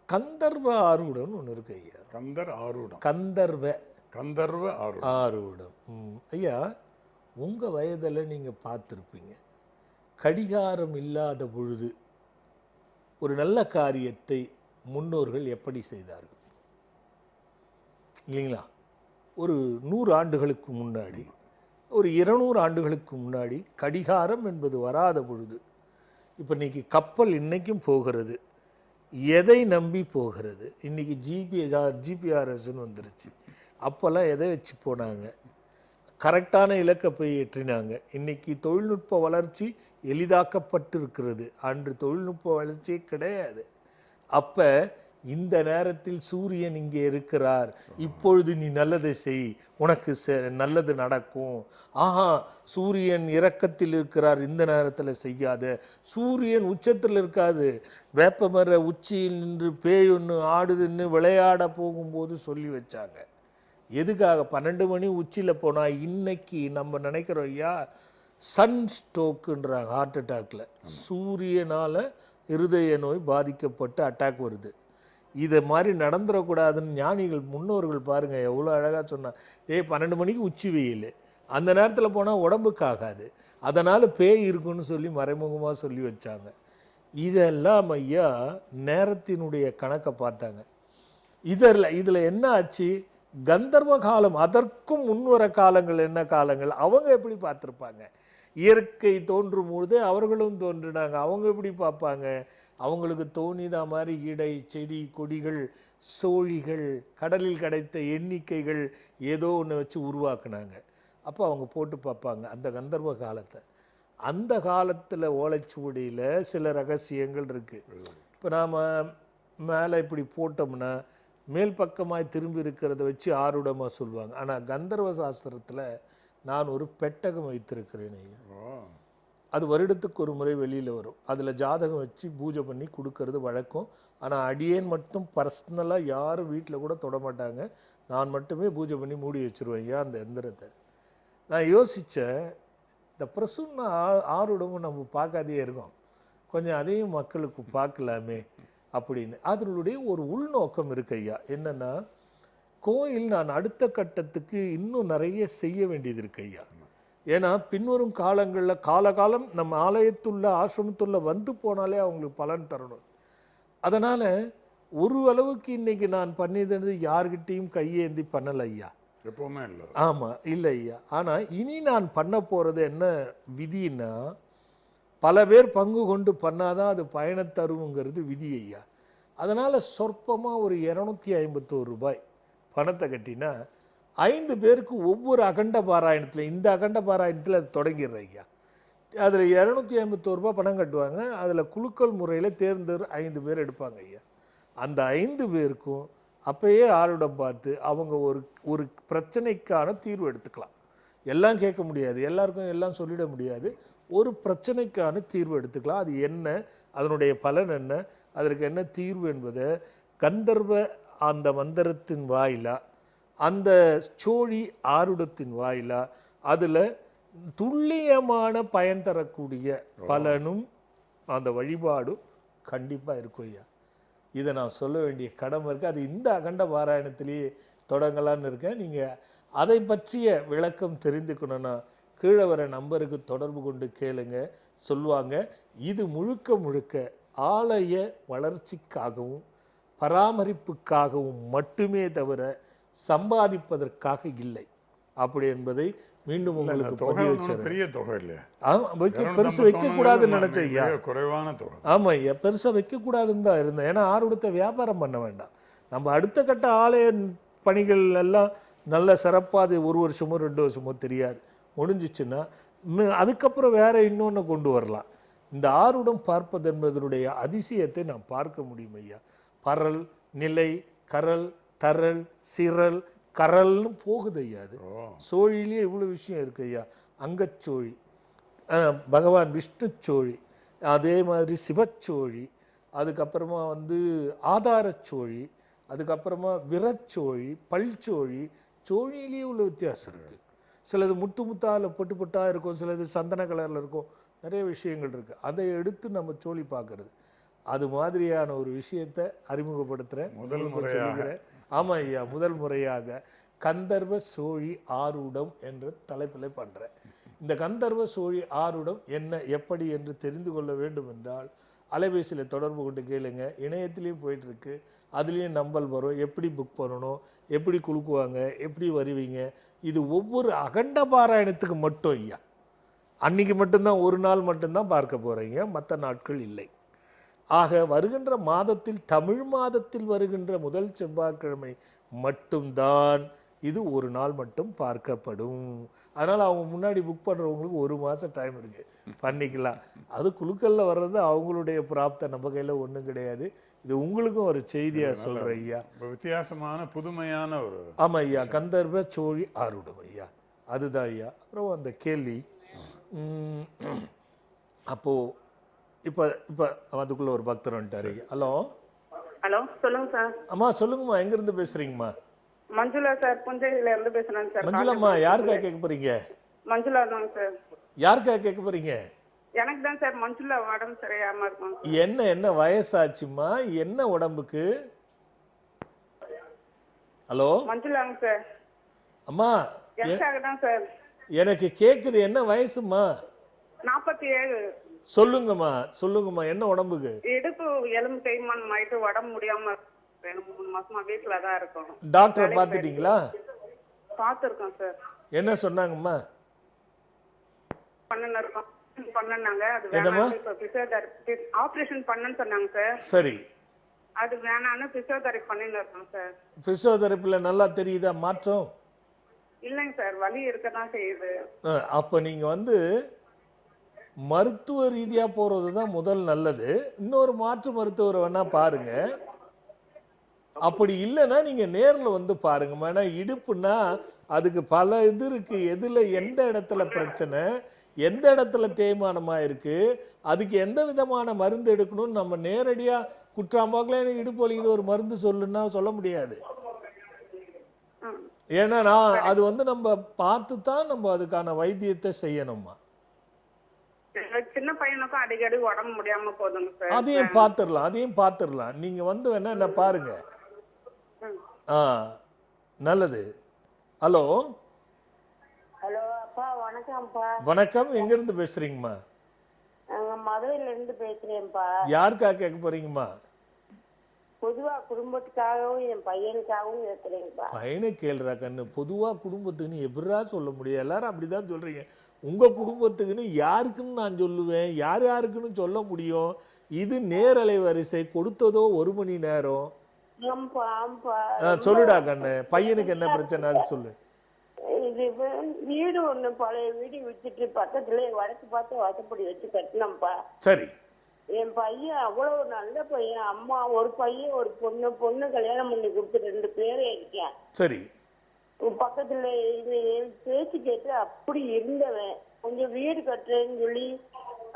கந்தர்வ ஆர்வுடன் ஒன்று இருக்கு ஐயா. கந்தர்வ ஆர்வுடம். ஐயா, உங்கள் வயதில் நீங்கள் பார்த்துருப்பீங்க, கடிகாரம் இல்லாத பொழுது ஒரு நல்ல காரியத்தை முன்னோர்கள் எப்படி செய்தார்கள் இல்லைங்களா? ஒரு 100 ஆண்டுகளுக்கு முன்னாடி, ஒரு 200 ஆண்டுகளுக்கு முன்னாடி கடிகாரம் என்பது வராத பொழுது, இப்போ இன்றைக்கி கப்பல் இன்றைக்கும் போகிறது, எதை நம்பி போகிறது? இன்றைக்கி ஜிபிஆர்எஸ்ன்னு வந்துருச்சு. அப்போல்லாம் எதை வச்சு போனாங்க? கரெக்டான இலக்கை போய் ஏற்றினாங்க. இன்றைக்கி தொழில்நுட்ப வளர்ச்சி எளிதாக்கப்பட்டிருக்கிறது. அன்று தொழில்நுட்ப வளர்ச்சியே கிடையாது. அப்போ இந்த நேரத்தில் சூரியன் இங்கே இருக்கிறார், இப்பொழுது நீ நல்லதை செய், உனக்கு நல்லது நடக்கும். ஆஹா, சூரியன் இறக்கத்தில் இருக்கிறார், இந்த நேரத்தில் செய்யாத. சூரியன் உச்சத்தில் இருக்காது, வேப்பமர உச்சியில் நின்று பேய் ஒன்று ஆடுதுன்னு விளையாட போகும்போது சொல்லி வச்சாங்க. எதுக்காக? 12 மணி உச்சியில் போனால் இன்னைக்கு நம்ம நினைக்கிறோம் ஐயா, சன் ஸ்ட்ரோக்குன்றாங்க. ஹார்ட் அட்டாக்ல சூரியனால் இருதய நோய் பாதிக்கப்பட்டு அட்டாக் வருது. இதை மாதிரி நடந்துடக்கூடாதுன்னு ஞானிகள் முன்னோர்கள் பாருங்கள் எவ்வளோ அழகாக சொன்னாங்க. 12 மணிக்கு உச்சி வெயில், அந்த நேரத்தில் போனால் உடம்புக்கு ஆகாது, அதனால் பேய் இருக்குன்னு சொல்லி மறைமுகமாக சொல்லி வச்சாங்க. இதெல்லாம் ஐயா நேரத்தினுடைய கணக்கை பார்த்தாங்க. இதில் என்ன ஆச்சு? கந்தர்வ காலம், அதற்கும் முன்வர காலங்கள் என்ன காலங்கள், அவங்க எப்படி பார்த்துருப்பாங்க? இயற்கை தோன்றும் பொழுதே அவர்களும் தோன்றினாங்க, அவங்க எப்படி பார்ப்பாங்க? அவங்களுக்கு தோணிதா மாதிரி இடை, செடி, கொடிகள், சோழிகள், கடலில் கிடைத்த எண்ணிக்கைகள் ஏதோ ஒன்று வச்சு உருவாக்குனாங்க. அப்போ அவங்க போட்டு பார்ப்பாங்க அந்த கந்தர்வ காலத்தை. அந்த காலத்தில் ஓலைச்சுவடியில் சில ரகசியங்கள் இருக்குது. இப்போ நாம் மேலே இப்படி போட்டோம்னா மேல் பக்கமாய் திரும்பி இருக்கிறத வச்சு ஆருடமாக சொல்லுவாங்க. ஆனால் கந்தர்வ சாஸ்திரத்தில் நான் ஒரு பெட்டகம் வைத்திருக்கிறேன் ஐயா. அது வருடத்துக்கு ஒரு முறை வெளியில் வரும். அதில் ஜாதகம் வச்சு பூஜை பண்ணி கொடுக்கறது வழக்கம். ஆனால் அடியேன் மட்டும் பர்சனலாக யாரும் வீட்டில் கூட தொட மாட்டாங்க. நான் மட்டுமே பூஜை பண்ணி மூடி வச்சுருவேன் ஐயா அந்த எந்திரத்தை. நான் யோசித்தேன், இந்த பிரசுன்ன ஆருடமும் நம்ம பார்க்காதே இருக்கோம், கொஞ்சம் அதையும் மக்களுக்கு பார்க்கலாமே அப்படின்னு. அதனுடைய ஒரு உள்நோக்கம் இருக்கு ஐயா. என்னென்னா, கோயில் நான் அடுத்த கட்டத்துக்கு இன்னும் நிறைய செய்ய வேண்டியது இருக்கு ஐயா. ஏன்னா பின்வரும் காலங்களில் காலகாலம் நம்ம ஆலயத்துள்ள ஆசிரமத்துள்ள வந்து போனாலே அவங்களுக்கு பலன் தரணும். அதனால் ஒரு அளவுக்கு இன்றைக்கி நான் பண்ணியது யார்கிட்டையும் கையேந்தி பண்ணலை ஐயா, எப்பவுமே இல்லை. ஆமாம், இல்லை ஐயா. ஆனால் இனி நான் பண்ண போகிறது என்ன விதின்னா, பல பேர் பங்கு கொண்டு பண்ணாதான் அது பயணத்தருவுங்கிறது விதி ஐயா. அதனால் சொற்பமாக ஒரு 251 ரூபாய் பணத்தை கட்டினா 5 பேருக்கு ஒவ்வொரு அகண்ட பாராயணத்தில், இந்த அகண்ட பாராயணத்தில் அது தொடங்கிடுற ஐயா. அதில் 251 ரூபா பணம் கட்டுவாங்க. அதில் குலுக்கல் முறையில் தேர்ந்தெடு 5 பேர் எடுப்பாங்க ஐயா. அந்த 5 பேருக்கும் அப்போயே ஆருடம் பார்த்து அவங்க ஒரு பிரச்சனைக்கான தீர்வு எடுத்துக்கலாம். எல்லாம் கேட்க முடியாது, எல்லாருக்கும் எல்லாம் சொல்லிட முடியாது. ஒரு பிரச்சனைக்கான தீர்வு எடுத்துக்கலாம். அது என்ன, அதனுடைய பலன் என்ன, அதற்கு என்ன தீர்வு என்பதை கந்தர்வ அந்த மந்திரத்தின் வாயிலா, அந்த சோழி ஆருடத்தின் வாயிலா, அதில் துல்லியமான பயன் தரக்கூடிய பலனும் அந்த வழிபாடும் கண்டிப்பாக இருக்கும் ஐயா. இதை நான் சொல்ல வேண்டிய கடமை இருக்குது. அது இந்த அகண்ட பாராயணத்திலேயே தொடங்கலான்னு இருக்கேன். நீங்கள் அதை பற்றிய விளக்கம் தெரிந்துக்கணுன்னா கீழே வர நம்பருக்கு தொடர்பு கொண்டு கேளுங்க, சொல்லுவாங்க. இது முழுக்க முழுக்க ஆலய வளர்ச்சிக்காகவும் பராமரிப்புக்காகவும் மட்டுமே தவிர சம்பாதிப்பதற்காக இல்லை. அப்படி என்பதை மீண்டும் உங்களுக்கு பதிவு வச்சேன். பெரிய தொகை இல்லையா? பெருசு வைக்கக்கூடாதுன்னு நினைச்சேன் ஐயா. குறைவான தொகை. ஆமாம் ஐயா, பெருசாக வைக்கக்கூடாதுன்னு தான் இருந்தேன். ஏன்னா ஆறுடத்தை வியாபாரம் பண்ண வேண்டாம். நம்ம அடுத்த கட்ட ஆலய பணிகள் எல்லாம் நல்ல சிறப்பாக அது 1 வருஷமோ 2 வருஷமோ தெரியாது, முடிஞ்சிச்சுன்னா அதுக்கப்புறம் வேற இன்னொன்று கொண்டு வரலாம். இந்த ஆறுடம் பார்ப்பது என்பதனுடைய அதிசயத்தை நாம் பார்க்க முடியும் ஐயா. பரல், நிலை, கரல், தரல், சிரல், கரல்னு போகுது ஐயா. அது சோழிலேயே இவ்வளோ விஷயம் இருக்கு ஐயா. அங்கச்சோழி, பகவான் விஷ்ணு சோழி, அதே மாதிரி சிவச்சோழி, அதுக்கப்புறமா ஆதாரச்சோழி, அதுக்கப்புறமா விரச்சோழி, பல்சோழி. சோழியிலேயே உள்ள வித்தியாசம் இருக்குது. சிலது முத்து முத்தால் பொட்டு பொட்டாக இருக்கும், சிலது சந்தன கலரில் இருக்கும், நிறைய விஷயங்கள் இருக்குது. அதை எடுத்து நம்ம சோழி பார்க்கறது. அது மாதிரியான ஒரு விஷயத்தை அறிமுகப்படுத்துகிறேன், முதல் முறையாக. ஆமாம் ஐயா, முதல் முறையாக கந்தர்வ சோழி ஆரூடம் என்ற தலைப்பில் பண்ணுறேன். இந்த கந்தர்வ சோழி ஆரூடம் என்ன, எப்படி என்று தெரிந்து கொள்ள வேண்டும் என்றால் அலைபேசியில் தொடர்பு கொண்டு கேளுங்க. இணையத்திலையும் போயிட்டுருக்கு, அதுலேயும் நம்பர் வரும். எப்படி புக் பண்ணணும், எப்படி குலுக்குவாங்க, எப்படி வருவீங்க. இது ஒவ்வொரு அகண்ட பாராயணத்துக்கு மட்டும் ஐயா. அன்னைக்கு மட்டும்தான், ஒரு நாள் மட்டும்தான் பார்க்க போகிறீங்க, மற்ற நாட்கள் இல்லை. ஆக வருகின்ற மாதத்தில், தமிழ் மாதத்தில் வருகின்ற முதல் செவ்வாய்க்கிழமை மட்டும்தான் இது ஒரு நாள் மட்டும் பார்க்கப்படும். அதனால் அவங்க முன்னாடி புக் பண்ணுறவங்களுக்கு 1 மாதம் டைம் இருக்குது, பண்ணிக்கலாம். அது குழுக்களில் வர்றது அவங்களுடைய பிராப்தம், நம்ம கையில் ஒன்றும் கிடையாது. இது உங்களுக்கும் ஒரு செய்தியாக சொல்கிறேன் ஐயா. வித்தியாசமான புதுமையான ஒரு. ஆமாம் ஐயா, கந்தர்வ சோழி ஆரூடம் ஐயா, அதுதான் ஐயா. அப்புறம் அந்த கேள்வி, அப்போது இப்போ அதுக்குள்ளே ஒரு பக்தர் வந்துட்டாரு. ஹலோ ஹலோ, சொல்லுங்க சார். அம்மா சொல்லுங்கம்மா, எங்கேருந்து பேசுகிறீங்கம்மா? மஞ்சுளா சார், புஞ்சையில இருந்து பேசுறேன் சார். மஞ்சுளாம்மா, யாருக்கா கேட்க போறீங்க? மஞ்சுளா தாங்க சார். யாருக்கா கேட்க போறீங்க? எனக்கு தான் சார். மஞ்சுளா உடம்பு சரியாம இருக்கும். என்ன வயசாச்சுமா? என்ன உடம்புக்கு? ஹலோ மஞ்சுளாங்க சார். அம்மா எனக்காக தான் சார். எனக்கு கேக்குது, என்ன வயசுமா? 47. சொல்லுங்கம்மா, என்ன உடம்புக்கு? இடுப்பு எலும்பு தேய்மானம் ஆயிட்டு உடம்பு முடியாம 2-3 மாசமா வீட்டுல தான் இருக்கும். டாக்டரை பார்த்துட்டீங்களா? பார்த்துருக்கோம் சார். என்ன சொன்னாங்கம்மா? பண்ணாங்க. அது வேணாம், இப்ப பிசியோதெரபி ஆபரேஷன் பண்ணன்னு சொன்னாங்க சார். சரி, அது வேணான்னு பிசியோதெரபி பண்ணின்னு இருக்கோம் சார். பிசியோதெரபில நல்லா தெரியுதா மாற்றம்? இல்லைங்க சார், வலி இருக்கதான் செய்யுது. அப்ப நீங்க மருத்துவ ரீதியா போறது தான் முதல் நல்லது. இன்னொரு மாற்று மருத்துவரை வேணா பாருங்க. அப்படி இல்லைன்னா நீங்க நேரில் பாருங்க. ஏன்னா இடுப்புனா அதுக்கு பல இது இருக்கு. எதுல எந்த இடத்துல பிரச்சனை, எந்த இடத்துல தேய்மானமாக இருக்குது, அதுக்கு எந்த விதமான மருந்து எடுக்கணும்னு நம்ம நேரடியாக குற்றாம்பாக்கில் எனக்கு இடுப்பு வலிக்குது ஒரு மருந்து சொல்லுன்னா சொல்ல முடியாது. ஏன்னா அது நம்ம பார்த்து தான் நம்ம அதுக்கான வைத்தியத்தை செய்யணுமா. சின்ன பையனுக்கும் அடிக்கடி உடம்பு முடியாம போதுங்க சார். அதையும் பார்த்துடலாம். நீங்க வேணா என்ன பாருங்க. நல்லது. ஹலோ ஹலோ அப்பா, வணக்கம்ப்பா. வணக்கம், எங்கிருந்து பேசுறீங்கம்மா? மதுரையில இருந்து பேசுறேன்ப்பா. யாருக்கா கேட்க போறீங்கம்மா? பொதுவா குடும்பத்துக்காகவும் என் பையனுக்காகவும் கேட்குறேன்ப்பா. பையனை கேள்றா கண்ணு. பொதுவா குடும்பத்துக்குன்னு எப்படிரா சொல்ல முடியும்? எல்லாரும் அப்படிதான் சொல்றீங்க. உங்க குடும்பத்துக்குன்னு யாருக்குன்னு நான் சொல்லுவேன், யாருக்குன்னு சொல்ல முடியும்? இது நேரலை வரிசை, கொடுத்ததோ 1 மணி நேரம். சொல்லுடா கண்ணு, பையனுக்கு என்ன பிரச்சனை அது சொல்லு. வீடு ஒண்ணு பழைய வீடு வித்துட்டு பக்கத்துல வடக்கு பார்த்து வாசப்படி வச்சு கட்டினோம்ப்பா. சரி. என் பையன் அவ்வளவு நல்ல பையன். அம்மா ஒரு பையன் ஒரு பொண்ணு. பொண்ணு கல்யாணம் பண்ணி கொடுத்து 2 பேரே இருக்கேன். சரி. பக்கத்துல என் பேச்சு கேட்டு அப்படி இருந்தவன் கொஞ்சம் வீடு கட்டுறேன்னு சொல்லி,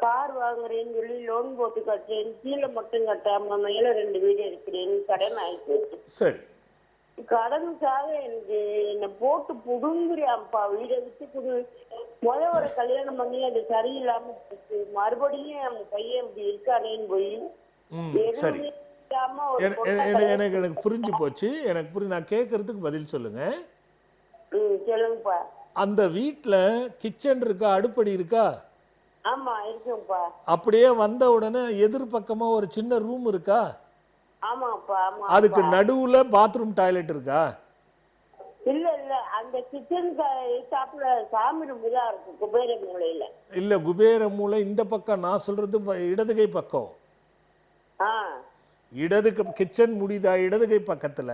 கார் வாங்குறேன்னு சொல்லி லோன் போட்டு கட்டுறேன், கீழே மட்டும் கட்டாம மேல 2 வீடு இருக்கிறேன்னு கடன் ஆயிப்போச்சு. சரி. கடனுக்காக எனக்கு என்ன போட்டு புடுங்குறியாப்பா, வீடை விட்டு புடு. ஒரு கல்யாணம் பண்ணி அது சரியில்லாம போச்சு. மறுபடியும் அவன் பையன் இப்படி இருக்கானேன்னு போய் சரி, எதுவுமே இல்லாம ஒரு பொண்ணை எனக்கு புரிஞ்சு போச்சு. நான் கேட்கறதுக்கு பதில் சொல்லுங்க. சொல்லுங்கப்பா. அந்த வீட்டில் கிச்சன் இருக்கா, அடுப்படி இருக்கா? ஆமா இருக்குங்கப்பா. அப்படியே வந்த உடனே எதிர்பக்கமா ஒரு சின்ன ரூம் இருக்கா? ஆமாப்பா. ஆமா. அதுக்கு நடுவுல பாத்ரூம் டாய்லெட் இருக்கா? இல்ல இல்ல, அந்த கிச்சன் டாப்ல சாமி ரூம் தான் இருக்கு, குபேர மூலையில. இல்ல, குபேர மூலை இந்த பக்கம். நான் சொல்றது இடதுகை பக்கம். இடது கிச்சன் முடிதா இடதுகை பக்கத்துல.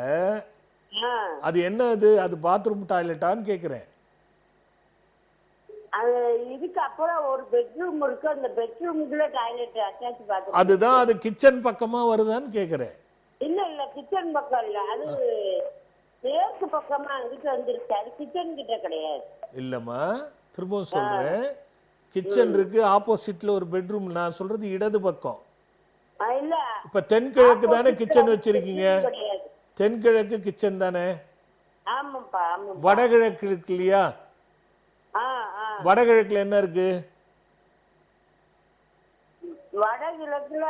அது என்ன, அது பாத்ரூம் டாய்லெட்டான்னு கேக்குறேன். அது இதுக்கு அப்புறம் ஒரு பெட்ரூம் இருக்கு, அந்த பெட்ரூமுக்குள்ள டாய்லெட் அட்டாச் பாத்ரூம். அதுதான், அது கிச்சன் பக்கமா வருதான்னு கேக்குறேன். இல்ல இல்ல, கிச்சன் பக்கம் இல்ல, அது மேற்கு பக்கமா அங்கிட்டு வந்துருச்சு. அது கிச்சன் கிட்ட கிடையாது. இல்லம்மா, திரும்பவும் சொல்றேன். கிச்சன் இருக்கு, ஆப்போசிட்ல ஒரு பெட்ரூம். நான் சொல்றது இடது பக்கம். இல்ல, இப்ப தென்கிழக்கு தானே கிச்சன் வச்சிருக்கீங்க? கிடையாது. தென்கிழக்கு கிச்சன் தானே? ஆமாப்பா. ஆமா. வடகிழக்கு இருக்கு இல்லையா? வடகிழக்குல என்ன இருக்கு? வடகிழக்குல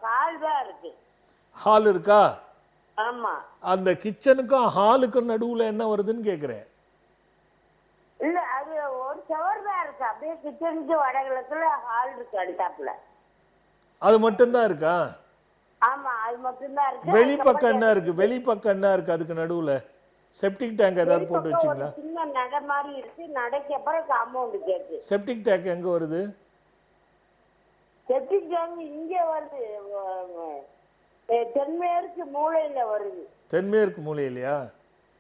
ஹால் தான் இருக்கு. ஹால் இருக்கா? ஆமா. அந்த கிச்சனுக்கும் ஹாலுக்கும் நடுவுல என்ன வருதுன்னு கேக்குறேன். இல்ல, அது ஒரு சவர் தான் இருக்கு. அப்படியே கிச்சனுக்கு வடகிழக்குல ஹால் இருக்கு அடுத்தாப்புல. அது மட்டும்தான் இருக்கா? ஆமா, அது மட்டும்தான் இருக்கு. வெளிப்பக்கம் என்ன இருக்கு? வெளிப்பக்கம் என்ன இருக்கு அதுக்கு நடுவுல? செப்டிக் டேங்க் ஏதாவது போட்டு வச்சிங்களா? சின்ன நடை மாதிரி இருக்கு. நடைக்கு அப்புறம் காம்பவுண்ட் கேட்டு. செப்டிக் டேங்க் எங்க வருது? செப்டிக் டேங்க் இங்க வருது, தென்மேற்கு மூலையில வருது. தென்மேற்கு மூலையிலையா?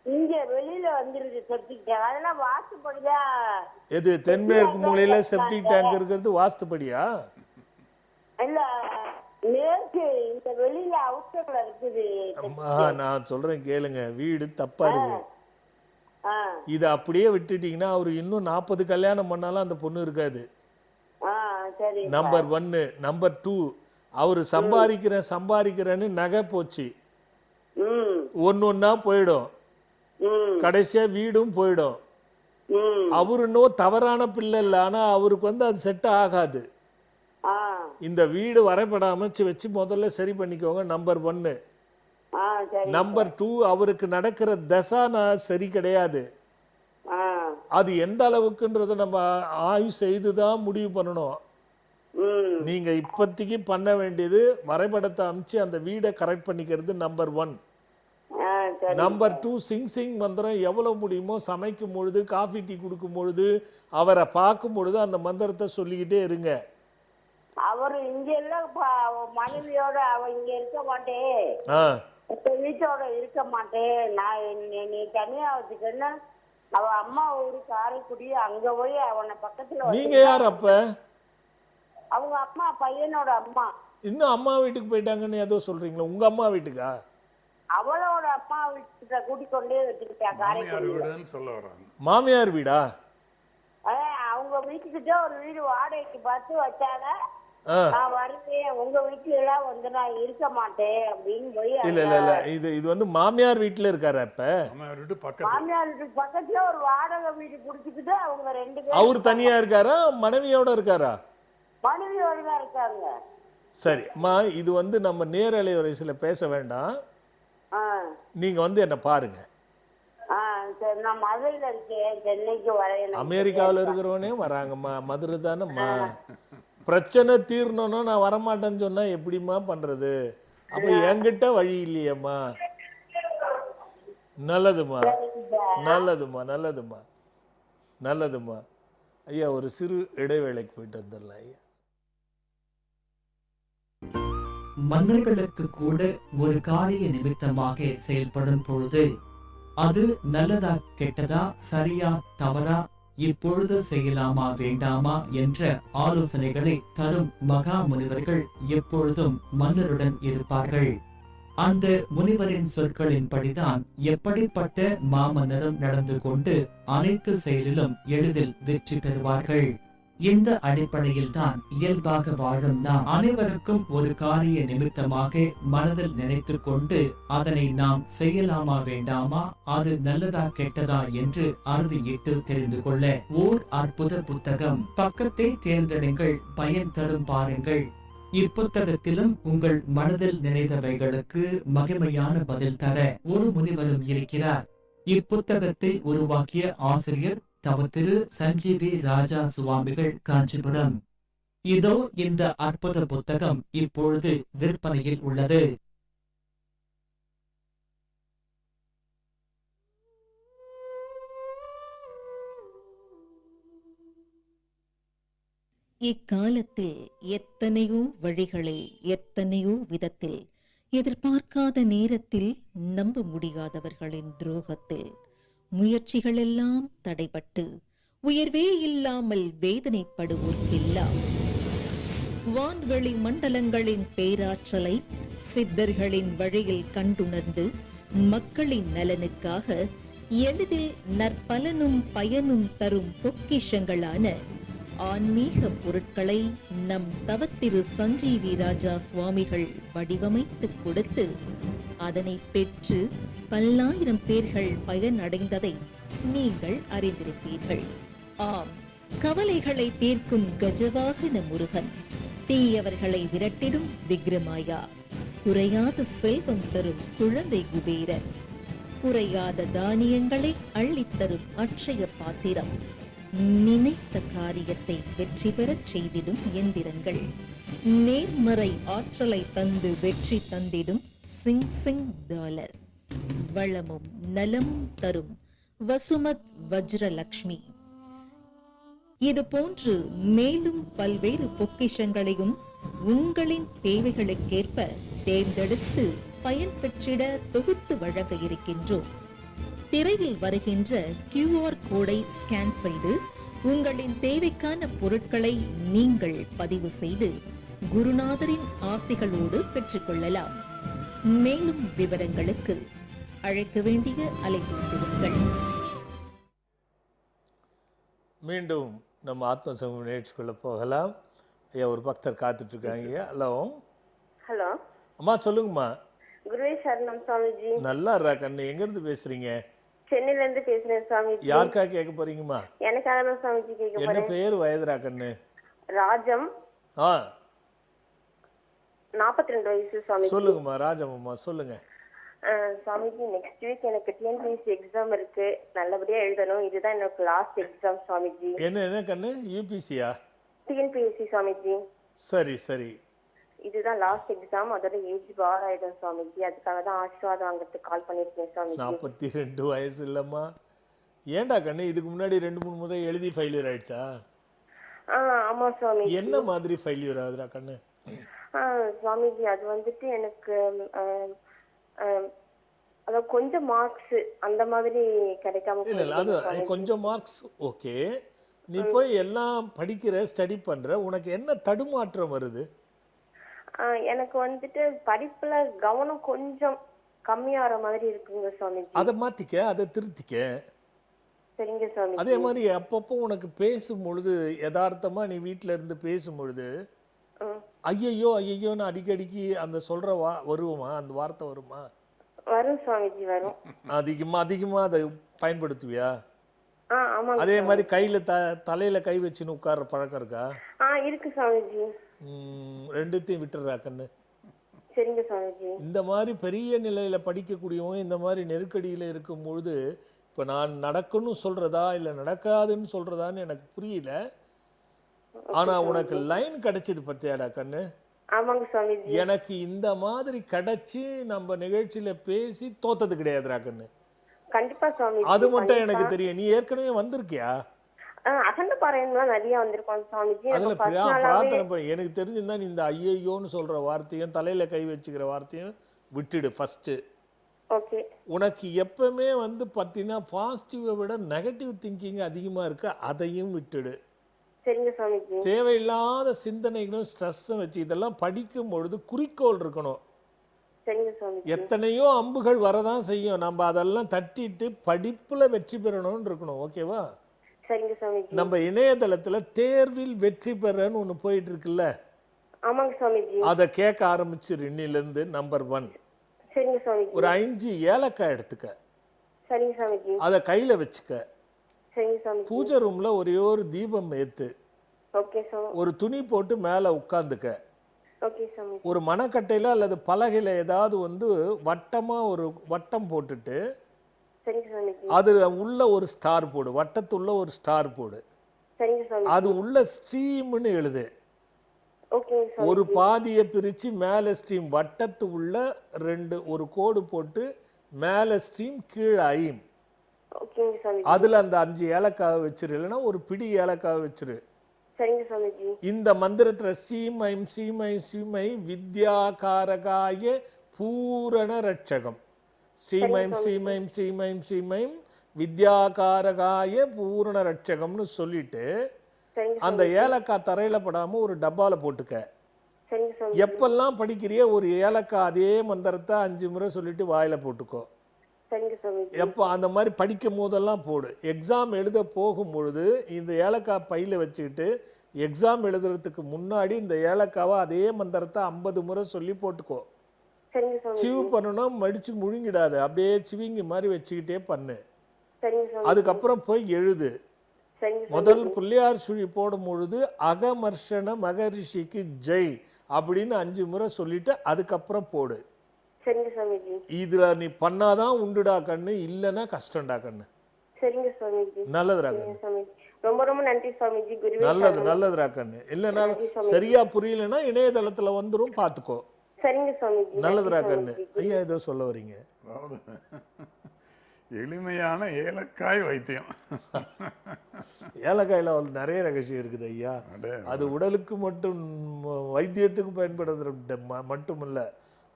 இங்க வெளியில வந்துருது செப்டிக் டேங்க். அதெல்லாம் வாஸ்துப்படிதான். எது தென்மேற்கு மூலையில செப்டிக் டேங்க் இருக்கிறது வாஸ்துபடியா? இல்ல, மேற்கு இந்த வெளியில அவுட்டர்ல இருக்குது. நான் சொல்றேன் கேளுங்க, வீடு தப்பா இருக்கு. இத அப்படியே விட்டுட்டீங்கன்னா அவரு இன்னும் 40 கல்யாணம் பண்ணாலும் அந்த பொண்ணு இருக்காது. நம்பர் 1. நம்பர் 2, அவரு சம்பாதிக்கிறேன்னு நகை போச்சு, ஒன்னொன்னா போயிடும். கடைசியா வீடும் போயிடும். அவரு இன்னும் தவறான பிள்ளை இல்லை, ஆனா அவருக்கு அது செட் ஆகாது. இந்த வீடு வரைபடம் வச்சு முதல்ல சரி பண்ணிக்கோங்க. நம்பர் 1. நம்பர் 2, அவருக்கு நடக்கிற தசா சரி கிடையாது. அது எந்த அளவுக்குன்றத நம்ம ஆய்வு செய்துதான் முடிவு பண்ணணும். நீங்க இப்போதைக்கு பண்ண வேண்டியது வரைபடத்தை அமைச்சு அந்த வீடை கரெக்ட் பண்ணிக்கிறது நம்பர் 1. நம்பர் 2, சிங் மந்திரம் எவ்வளவு முடியுமோ சமைக்கும் பொழுது, காஃபி டீ கொடுக்கும் பொழுது, அவரை பார்க்கும் பொழுது அந்த மந்திரத்தை சொல்லிக்கிட்டே இருங்க. அவரு இங்க எல்லாம் மனைவியோட அவ இங்க இருக்க மாட்டேன், வீட்டோட இருக்க மாட்டேன், நான் நீ தனியா வச்சுக்கன்னா அவ அம்மா ஊரு காரைக்குடி, அங்க போய் அவனை பக்கத்துல. நீங்க யார் அப்ப? அவங்க அம்மா, பையனோட அம்மா. இன்னும் அம்மா வீட்டுக்கு போயிட்டாங்கன்னு ஏதோ சொல்றீங்களா? உங்க அம்மா வீட்டுக்கா? அவளோட அம்மா வீட்டுல கூட்டிக்கொண்டே வச்சுக்கிட்டா காரைக்குடி. சொல்ல வர்றாங்க. மாமியார் வீடா? அவங்க வீட்டுக்கிட்ட ஒரு வீடு வாடகைக்கு பார்த்து வச்சாங்க. நான் வருவேன் உங்க வீட்டுல எல்லாம் வந்து நான் இருக்க மாட்டேன் அப்படின்னு போய். இல்ல இது மாமியார் வீட்டுல இருக்காரு. அப்ப மாமியார் வீட்டுக்கு பக்கத்துல ஒரு வாடகை வீடு குடிச்சுக்கிட்டு அவங்க 2 பேரும். அவரு தனியா இருக்காரா, மனைவியோட இருக்காரா? மனைவியோட தான் இருக்காங்க. சரி அம்மா, இது நம்ம நேரலை வரிசையில பேச வேண்டாம். நீங்க என்ன பாருங்க. சரி, நான் மதுரையில இருக்கேன், சென்னைக்கு வரேன். அமெரிக்காவில் இருக்கிறவனே வராங்கம்மா, மதுரை தானேம்மா. பிரச்சனை தீரணும்னா நான் வரமாட்டேன்னு சொன்னா எப்படிம்மா பண்றது? அப்ப என்கிட்ட வழி இல்லையம்மா. நல்லதுமா, நல்லதுமா, நல்லதுமா, நல்லதுமா. ஐயா, ஒரு சிறு இடைவேளைக்கு போயிட்டு வந்துடலாம் ஐயா. மன்னர்களுக்கு கூட ஒரு காரிய நிமித்தமாக செயல்படும் பொழுது அது நல்லதா கெட்டதா, சரியா தவறா, இப்பொழுது செய்யலாமா வேண்டாமா என்ற ஆலோசனைகளை தரும் மகா முனிவர்கள் எப்பொழுதும் மன்னருடன் இருப்பார்கள். அந்த முனிவரின் சொற்களின்படிதான் எப்படிப்பட்ட மாமன்னரும் நடந்து கொண்டு அனைத்து செயலிலும் எளிதில் வெற்றி பெறுவார்கள். இந்த அடிப்படையில் தான் இயல்பாக வாழும் நாம் அனைவருக்கும் ஒரு காரிய நிமித்தமாக மனதில் நினைத்து கொண்டு அதனை நாம் செய்யலாமா வேண்டாமா, அது நல்லதா கெட்டதா என்று அறுதியிட்டு தெரிந்து கொள்ள ஓர் அற்புத புத்தகம். பக்கத்தை தேர்ந்தெடுங்கள், பயன் தரும் பாருங்கள். இப்புத்தகத்திலும் உங்கள் மனதில் நினைத்தவைகளுக்கு மகிமையான பதில் தர ஒரு முனிவரும் இருக்கிறார். இப்புத்தகத்தை உருவாக்கிய ஆசிரியர் தவ திரு சஞ்சீவி ராஜா சுவாமிகள், காஞ்சிபுரம். இதோ இந்த அற்புத புத்தகம் இப்பொழுது விற்பனையில் உள்ளது. இக்காலத்தில் எத்தனையோ வழிகளில் எத்தனையோ விதத்தில் எதிர்பார்க்காத நேரத்தில் நம்ப முடியாதவர்களின் துரோகத்தில் முயற்சிகளெல்லாம் தடைபட்டு உயர்வே இல்லாமல் வேதனைப்படுவோர்க்கெல்லாம் வான்வெளி மண்டலங்களின் பேராற்றலை சித்தர்களின் வழியில் கண்டுணர்ந்து மக்களின் நலனுக்காக எளிதில் நற்பலனும் பயனும் தரும் பொக்கிஷங்களான ஆன்மீக பொருட்களை நம் தவத்திரு சஞ்சீவி ராஜா சுவாமிகள் வடிவமைத்து கொடுத்து அதனை பெற்று பல்லாயிரம் பேர்கள் பயனடைந்ததை நீங்கள் அறிந்திருப்பீர்கள். ஆம், கவலைகளை தீர்க்கும் கஜவாகன முருகன், தீயவர்களை விரட்டிடும் விக்ரமாயா, குறையாத செல்வம் தரும் குழந்தை குபேரன், குறையாத தானியங்களை அள்ளித்தரும் அட்சய பாத்திரம், நினைத்த காரியத்தை வெற்றி பெறச் செய்திடும் எந்திரங்கள், நேர்மறை ஆற்றலை தந்து வெற்றி தந்திடும் சிங் சிங் டாலர், வளமும் நலமும் தரும் வசுமத் வஜ்ரலக்ஷ்மி, இது போன்று மேலும் பல்வேறு பொக்கிஷங்களையும் உங்களின் தேவைகளுக்கேற்ப தேர்ந்தெடுத்து பயன் பெற்றிட தொகுத்து வழங்க இருக்கின்றோம். திரையில் வருகின்ற QR கோடை ஸ்கேன் செய்து உங்களின் தேவைக்கான பொருட்களை நீங்கள் பதிவு செய்து குருநாதரின் ஆசிகளோடு பெற்றுக்கொள்ளலாம். மேலும் விவரங்களுக்கு அழைக்க வேண்டிய அலைபேசிகள். மீண்டும் நம்ம ஆத்ம சமூக நிகழ்ச்சிக்குள்ள போகலாம். ஐயா, ஒரு பக்தர் காத்துட்டு இருக்காங்க. ஹலோ ஹலோ அம்மா, சொல்லுங்கம்மா. குருவே சரணம் சுவாமிஜி. நல்லா இருக்கா கண்ணு? எங்க இருந்து பேசுறீங்க? சென்னையில இருந்து பேசுறேன் சுவாமிஜி. யாருக்காக கேட்க போறீங்கம்மா? எனக்காக தான் சுவாமிஜி கேட்க என்ன போறேன். பேர், வயதுரா கண்ணு? ராஜம், ஆ 42 வயசு சுவாமிஜி. சொல்லுங்கம்மா. ராஜம்மா சொல்லுங்க. சுவாமிஜி, நெக்ஸ்ட் வீக் எனக்கு டிஎன்பிஎஸ்சி எக்ஸாம் இருக்கு, நல்லபடியா எழுதணும். இதுதான் எனக்கு லாஸ்ட் எக்ஸாம் சுவாமிஜி. என்ன கண்ணு? யூபிசியா? டிஎன்பிஎஸ்சி சுவாமிஜி. சரி சரி. இதுதான் லாஸ்ட் எக்ஸாம், அதோட ஏஜ் பார் ஆயிடும் சுவாமிஜி. அதுக்காக தான் ஆசீர்வாதம் வாங்குறதுக்கு கால் பண்ணிருக்கேன் சுவாமிஜி. 42 வயசு இல்லம்மா. ஏண்டா கண்ணு, இதுக்கு முன்னாடி 2-3 முறை எழுதி ஃபெயிலியர் ஆயிடுச்சா? ஆமா சுவாமிஜி. என்ன மாதிரி ஃபெயிலியர் ஆகுதுடா கண்ணு? சுவாமிஜி, அது வந்துட்டு எனக்கு அதாவது கொஞ்சம் மார்க்ஸ் அந்த மாதிரி கிடைக்காம. இல்ல அது கொஞ்சம் மார்க்ஸ் ஓகே. நீ போய் எல்லாம் படிக்கிற, ஸ்டடி பண்ற, உனக்கு என்ன தடுமாற்றம் வருது? எனக்கு வந்துட்டு படிப்புல கவனம் கொஞ்சம் கம்மியாற மாதிரி இருக்குங்க சுவாமிஜி. அதை மாத்திக்க, அதை திருத்திக்க. சரிங்க சுவாமிஜி. அதே மாதிரி அப்பப்போ உனக்கு பேசும் பொழுது, யதார்த்தமா நீ வீட்டுல இருந்து பேசும் பொழுது ஐயையோ ஐயையோன்னு அடிக்கடிக்கு அந்த சொல்ற வருமா? அந்த வார்த்தை வருமா? வரும் சுவாமிஜி, வரும். அதிகமா அதை பயன்படுத்துவியா? ஆமாங்க. அதே மாதிரி கையில தலையில கை வச்சுன்னு உட்கார்ற பழக்கம் இருக்கா? இருக்கு சுவாமிஜி. ரெண்டுத்தையும் விட்டுறா கண்ணு. சரிங்க சுவாமிஜி. இந்த மாதிரி பெரிய நிலையில படிக்கக்கூடியவங்க இந்த மாதிரி நெருக்கடியில இருக்கும் பொழுது, இப்ப நான் நடக்கும்னு சொல்றதா இல்ல நடக்காதுன்னு சொல்றதான்னு எனக்கு புரியல. ஆனா உனக்கு லைன் கிடைச்சது பத்தியாடா கண்ணு? ஆமாங்க சுவாமிஜி. எனக்கு இந்த மாதிரி கிடைச்சு நம்ம நிகழ்ச்சியில பேசி தோத்தது கிடையாதுடா கண்ணு. கண்டிப்பா சுவாமிஜி. அது மட்டும் எனக்கு தெரியும். நீ ஏற்கனவே வந்திருக்கியா? அகண்ட பாராயணம்லாம் நிறைய வந்திருக்கோம் சுவாமிஜி. அதுல பிரார்த்தனை எனக்கு தெரிஞ்சிருந்தா நீ இந்த ஐயையோன்னு சொல்ற வார்த்தையும் தலையில கை வச்சுக்கிற வார்த்தையும் விட்டுடு ஃபர்ஸ்ட். ஓகே. உனக்கு எப்பவுமே பார்த்தீங்கன்னா பாசிட்டிவை விட நெகட்டிவ் திங்கிங் அதிகமா இருக்கு, அதையும் விட்டுடு. சரிங்க சுவாமிஜி. தேவையில்லாத சிந்தனைகளும் ஸ்ட்ரெஸ்ஸும் வச்சு இதெல்லாம் படிக்கும் பொழுது குறிக்கோள் இருக்கணும். சரிங்க சுவாமிஜி. எத்தனையோ அம்புகள் வரதான் செய்யும், நம்ம அதெல்லாம் தட்டிட்டு படிப்புல வெற்றி பெறணும்னு இருக்கணும். ஓகேவா? சரிங்க சாமிஜி. நம்ம இணையதளத்துல தேர்வில் வெற்றி பெறன்னு ஒன்று போயிட்டு இருக்குல்ல, ஆமாங்க சாமிஜி. அதை கேட்க ஆரம்பிச்சிரு இன்னிலேருந்து. நம்பர் 1, சரிங்க சாமிஜி. ஒரு 5 ஏலக்காய் எடுத்துக்க, சரிங்க சாமிஜி. அதை கையில வச்சுக்க. சரிங்க சாமிஜி. பூஜை ரூம்ல ஒரே ஒரு தீபம் ஏத்து, ஓகே சாமி. ஒரு துணி போட்டு மேலே உட்காந்துக்க. ஓகே சாமிஜி. ஒரு மணக்கட்டையில் அல்லது பலகையில் ஏதாவது வந்து வட்டமாக ஒரு வட்டம் போட்டுட்டு சரிங்க சாமிஜி. அது உள்ள ஒரு ஸ்டார் போடு, வட்டத்துள்ள ஒரு ஸ்டார் போடு. சரிங்க சாமிஜி. அது உள்ள ஸ்ட்ரீம்னு எழுது. ஓகேங்க சாமி. ஒரு பாதியை பிரித்து மேலே ஸ்ட்ரீம், வட்டத்து உள்ள ஒரு கோடு போட்டு மேலே ஸ்ட்ரீம், கீழே ஐம். ஓகேங்க சாமிஜி. அதில் அந்த 5 ஏலக்காவை வச்சிரு, இல்லைன்னா ஒரு பிடி ஏலக்காவை வச்சிரு. சரிங்க சாமிஜி. இந்த மந்திரத்தில் சீமைம் சீமை சீமை வித்யாகாரகாய பூரண ரட்சகம், ஸ்ரீமைம் ஸ்ரீமைம் ஸ்ரீமைம் ஸ்ரீமைம் வித்யாகாரகாய பூரண ரட்சகம்னு சொல்லிட்டு சரிங்க அந்த ஏலக்காய் தரையில் படாமல் ஒரு டப்பாவில் போட்டுக்க. சரிங்க சாமிஜி. எப்பெல்லாம் படிக்கிறியோ ஒரு ஏலக்காய் அதே மந்திரத்தை 5 முறை சொல்லிட்டு வாயில் போட்டுக்கோ. சரிங்க சாமிஜி. எப்போ அந்த மாதிரி படிக்கும் போதெல்லாம் போடு. எக்ஸாம் எழுத போகும்பொழுது இந்த ஏலக்காய் பையில் வச்சுக்கிட்டு எக்ஸாம் எழுதுறதுக்கு முன்னாடி இந்த ஏலக்காவை அதே மந்திரத்தை 50 முறை சொல்லி போட்டுக்கோ. சரிங்க சாமிஜி. சிவு பண்ணணும், மடித்து முழுங்கிடாது, அப்படியே சிவிங்கி மாதிரி வச்சுக்கிட்டே பண்ணு. சரிங்க சாமிஜி. அதுக்கப்புறம் போய் எழுது. சரிங்க சாமி. முதல் பிள்ளையார் சுழி போடும் பொழுது அகமர்ஷன மகரிஷிக்கு ஜெய் அப்படின்னு 5 முறை சொல்லிட்டு அதுக்கப்புறம் போடு. சரிங்க சாமிஜி. இதுல நீ பண்ணாதான் உண்டுடா கண்ணு, இல்லைன்னா கஷ்டம்டா கண்ணு. சரிங்க சாமிஜி. நல்லதுடா சரிங்க கண்ணு, சாமிஜி. ரொம்ப ரொம்ப நன்றி சாமிஜி. குருவே நல்லது சரணம். நல்லதுடா கண்ணு. இல்லைன்னா நன்றி சாமிஜி. சரியா புரியலன்னா இணையதளத்துல வந்துரும், பார்த்துக்கோ. சரிங்க சாமிஜி. நல்லதுடா நன்றி கண்ணு. சாமிஜி. ஐயா ஏதோ சொல்ல வரீங்க? அதாவது எளிமையான ஏலக்காய் வைத்தியம். ஏலக்காயில நிறைய ரகசியம் இருக்குது ஐயா. அடே, அது உடலுக்கு மட்டும் வைத்தியத்துக்கு பயன்படுறது மட்டுமல்ல,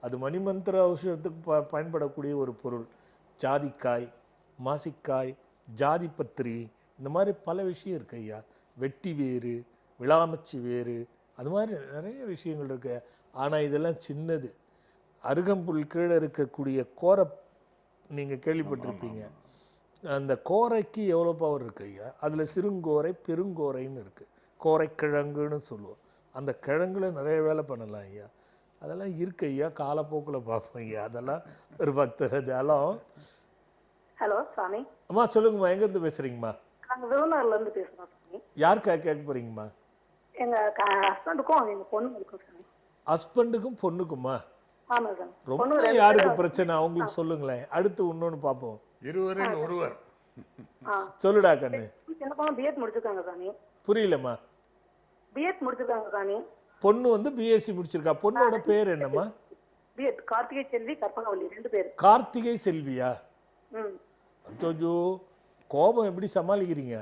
அது மணிமந்திர ஔஷதத்துக்கு பயன்படக்கூடிய ஒரு பொருள். ஜாதிக்காய், மாசிக்காய், ஜாதிபத்திரி, இந்த மாதிரி பல விஷயம் இருக்கு ஐயா. வெட்டி வேறு, விளாமச்சி வேறு, அது மாதிரி நிறைய விஷயங்கள் இருக்கு. ஆனால் இதெல்லாம் சின்னது. அருகம்புல் கீழே இருக்கக்கூடிய கோரை நீங்கள் கேள்விப்பட்டிருப்பீங்க. அந்த கோரைக்கு எவ்வளோ பவர் இருக்கு ஐயா. அதில் சிறுங்கோரை பெருங்கோரைன்னு இருக்குது. கோரைக்கிழங்குன்னு சொல்லுவோம். அந்த கிழங்குல நிறைய வேலை பண்ணலாம் ஐயா. அதெல்லாம் இருக்கு ஐயா, காலப்போக்கில் பார்ப்போம் ஐயா. அதெல்லாம் ஒரு பக்தர் அதெல்லாம். ஹலோ சாமி. அம்மா சொல்லுங்கம்மா, எங்கேருந்து பேசுகிறீங்கம்மா? நாங்கள் விருதுநகர்ல இருந்து பேசுகிறோம் சாமி. யாருக்கா கேட்க போகிறீங்கம்மா? எங்கள் ஹஸ்பண்டுக்கும் எங்கள் பொண்ணுங்களுக்கும் சாமி. ஹஸ்பண்டுக்கும் பொண்ணுக்குமா? ஆமாம் சாமி. ரொம்ப யாருக்கு பிரச்சனை அவங்களுக்கு சொல்லுங்களேன். அடுத்து இன்னொன்று பார்ப்போம். இருவரில் ஒருவர். சொல்லுடா கண்ணு. சின்ன பொண்ணு பிஎட் முடிச்சிருக்காங்க சாமி. புரியலம்மா? பிஎட் முடிச்சிருக்காங்க சாமி. பொண்ணு வந்து பிஎஸ்சி முடிச்சிருக்கா. பொண்ணோட பேர் என்னம்மா? பிஎட் கார்த்திகை செல்வி, கற்பகவல்லி, 2 பேர். கார்த்திகை செல்வியா? ம். அச்சோ, கோபம் எப்படி சமாளிக்கிறீங்க?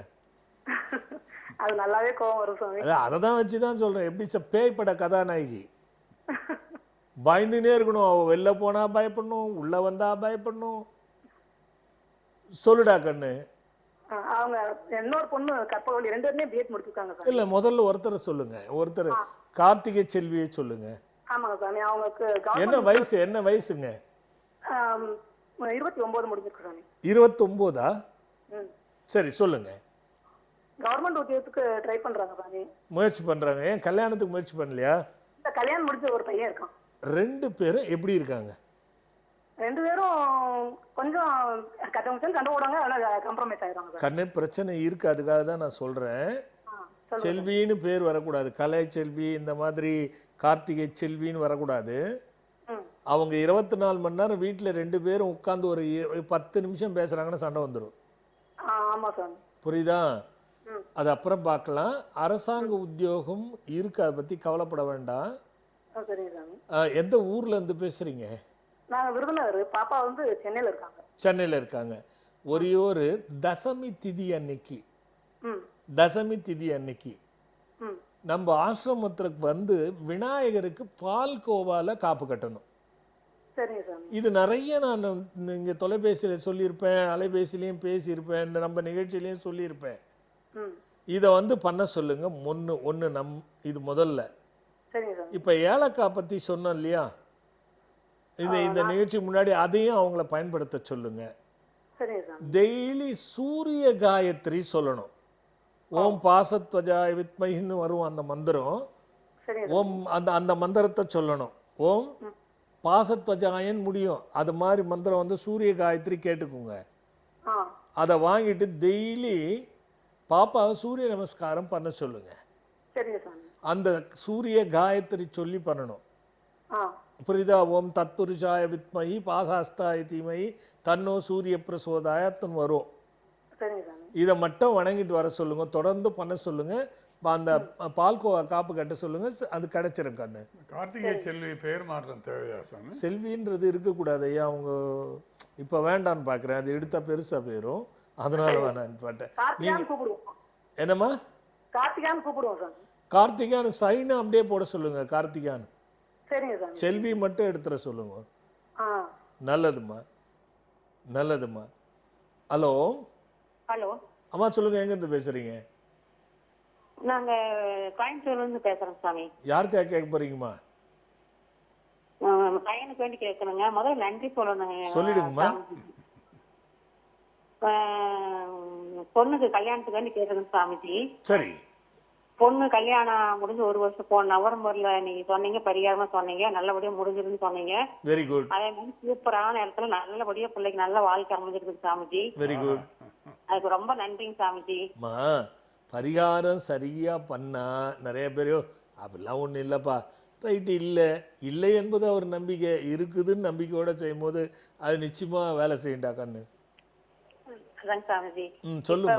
அது நல்லாவே கோவம் வரும் சாமி. அதை தான் வச்சு தான் சொல்கிறேன். எப்படி பேய்ப்பட கதாநாயகி பயந்துனே இருக்கணும். அவள் வெளில போனா பயப்படணும், உள்ள வந்தா பயப்படணும். சொல்லுடா கண்ணு. அவங்க இன்னொரு பொண்ணு கற்பகவல்லி, 2 பேருமே பிஎட் முடிச்சிருக்காங்க சாமி. இல்லை, முதல்ல ஒருத்தரை சொல்லுங்க. ஒருத்தர் கார்த்திகை செல்வியை சொல்லுங்க. ஆமாங்க சாமி. அவங்களுக்கு என்ன வயசு? என்ன வயசுங்க? 29 முடிஞ்சிருக்கு சாமி. 29ஆ? ம். சரி சொல்லுங்க. கவர்மெண்ட் உத்தியோகத்துக்கு ட்ரை பண்றாங்க சாமி. முயற்சி பண்றாங்க. ஏன் கல்யாணத்துக்கு முயற்சி பண்ணலையா? இந்த கல்யாணம் முடிஞ்ச ஒரு பையன் இருக்கான். 2 பேரும் எப்படி இருக்காங்க? 2 பேரும் கொஞ்சம் கட்டமுச்சம் சண்டை போடுவாங்க, அதனால காம்ப்ரமைஸ் ஆயிடுவாங்க சார். கண்ணு பிரச்சனை இருக்கு, அதுக்காக தான் நான் சொல்றேன். சொல்லுங்க. செல்வின்னு பேர் வரக்கூடாது. கலை செல்வி இந்த மாதிரி கார்த்திகை செல்வின்னு வரக்கூடாது. ம். அவங்க 24 மணி நேரம் வீட்டில் 2 பேரும் உட்காந்து ஒரு 10 நிமிஷம் பேசுறாங்கன்னா சண்டை வந்துடும். ஆமா சார். புரியுதா? ம். அது அப்புறம் பார்க்கலாம். அரசாங்க உத்தியோகம் இருக்கு, அதை பற்றி கவலைப்பட வேண்டாம். சரிங்க சாமி. எந்த ஊர்ல இருந்து பேசுறீங்க? நாங்க விருதுநகர். பாப்பா வந்து சென்னையில இருக்காங்க. சென்னையில் இருக்காங்க. ஒரே ஒரு தசமி திதி அன்னைக்கு, ம். தசமி திதி அன்னைக்கு ம். நம்ம ஆசிரமத்துக்கு வந்து விநாயகருக்கு பால் கோவால காப்பு கட்டணும். சரிங்க சாமி. இது நிறைய நான் இங்கே தொலைபேசியில் சொல்லியிருப்பேன், அலைபேசிலையும் பேசியிருப்பேன், இந்த நம்ம நிகழ்ச்சியிலையும் சொல்லியிருப்பேன். ம். இதை வந்து பண்ண சொல்லுங்க. ஒன்று இது முதல்ல. சரிங்க சாமி. இப்போ ஏலக்காய் பற்றி சொன்னோம் இல்லையா, இந்த நிகழ்ச்சி முன்னாடி அதையும் அவங்கள பயன்படுத்த சொல்லுங்க. சரிங்க சாமி. டெய்லி சூரிய காயத்ரி சொல்லணும். ஓம் பாசத்வஜாய வித்மகின்னு வரும் அந்த மந்திரம். சரிங்க ஓம் அந்த மந்திரத்தை சொல்லணும். ஓம் பாசத்வஜாயன் முடியும். அது மாதிரி மந்திரம் வந்து சூரிய காயத்ரி கேட்டுக்குங்க. ஆ அதை வாங்கிட்டு டெய்லி பாப்பாவை சூரிய நமஸ்காரம் பண்ண சொல்லுங்க. சரிங்க சாமி. அந்த சூரிய காயத்ரி சொல்லி பண்ணணும். ஆ புரியுதா? ஓம் தத்புருஷாய வித்மகி பாசாஸ்தாய தீமகி தன்னோ சூரிய பிரசோதாயத்துன்னு வரும். சரிங்க சாமி. இதை மட்டும் வணங்கிட்டு வர சொல்லுங்க. தொடர்ந்து பண்ண சொல்லுங்க. அந்த பால்கோவா காப்பு கட்ட சொல்லுங்க. அது கிடைச்சிடும் கண்ணு. கார்த்திகை செல்வி பெயர் மாற்றம் தேவையா சாமி? செல்வின்றது இருக்கக்கூடாது ஐயா. அவங்க இப்போ வேண்டான்னு பார்க்குறேன். அது எடுத்தா பெருசாக போயிடும். அதனால வேணான்னு பார்த்தேன். கார்த்திகான்னு கூப்பிடுவோம். என்னம்மா? கார்த்திகான்னு கூப்பிடுவோம் சாமி. கார்த்திகான்னு சைனை அப்படியே போட சொல்லுங்க. கார்த்திகான்னு சரிங்க சாமி. செல்வி மட்டும் எடுத்துட சொல்லுங்க. ஆ நல்லதும்மா, நல்லதும்மா. ஹலோ ஹலோ, அம்மா சொல்லுங்க, எங்கேருந்து பேசுறீங்க? நாங்க கோயம்புத்தூர்ல இருந்து பேசுறோம் சாமி. யாருக்கா கேட்க போறீங்கம்மா? பையனுக்கு வேண்டி கேட்கணுங்க. முதல்ல நன்றி சொல்லணுங்க. சொல்லிடுங்கம்மா. பொண்ணுக்கு கல்யாணத்துக்கு வேண்டி கேட்கணும் சாமிஜி. சரி. பொண்ணு கல்யாணம் முடிஞ்சு 1 வருஷம் போன நவம்பர்ல நீங்க சொன்னீங்க, பரிகாரமா சொன்னீங்க, நல்லபடியா முடிஞ்சிருந்து சொன்னீங்க. Very good. அதே மாதிரி சூப்பரான இடத்துல நல்லபடியா பிள்ளைக்கு நல்ல வாழ்க்கை அமைஞ்சிருக்கு சாமிஜி. Very good. அதுக்கு ரொம்ப நன்றிங்க சாமிஜி. அம்மா, பரிகாரம் சரியா பண்ணா நிறைய பேர் அப்படிலாம் ஒன்றும் இல்லைப்பா, ரைட்டு, இல்லை என்பது அவர் நம்பிக்கை, இருக்குதுன்னு நம்பிக்கையோட செய்யும் போது அது நிச்சயமா வேலை செய்யண்டா கண்ணு. அதாங்க சாமிஜி. சொல்லுமா.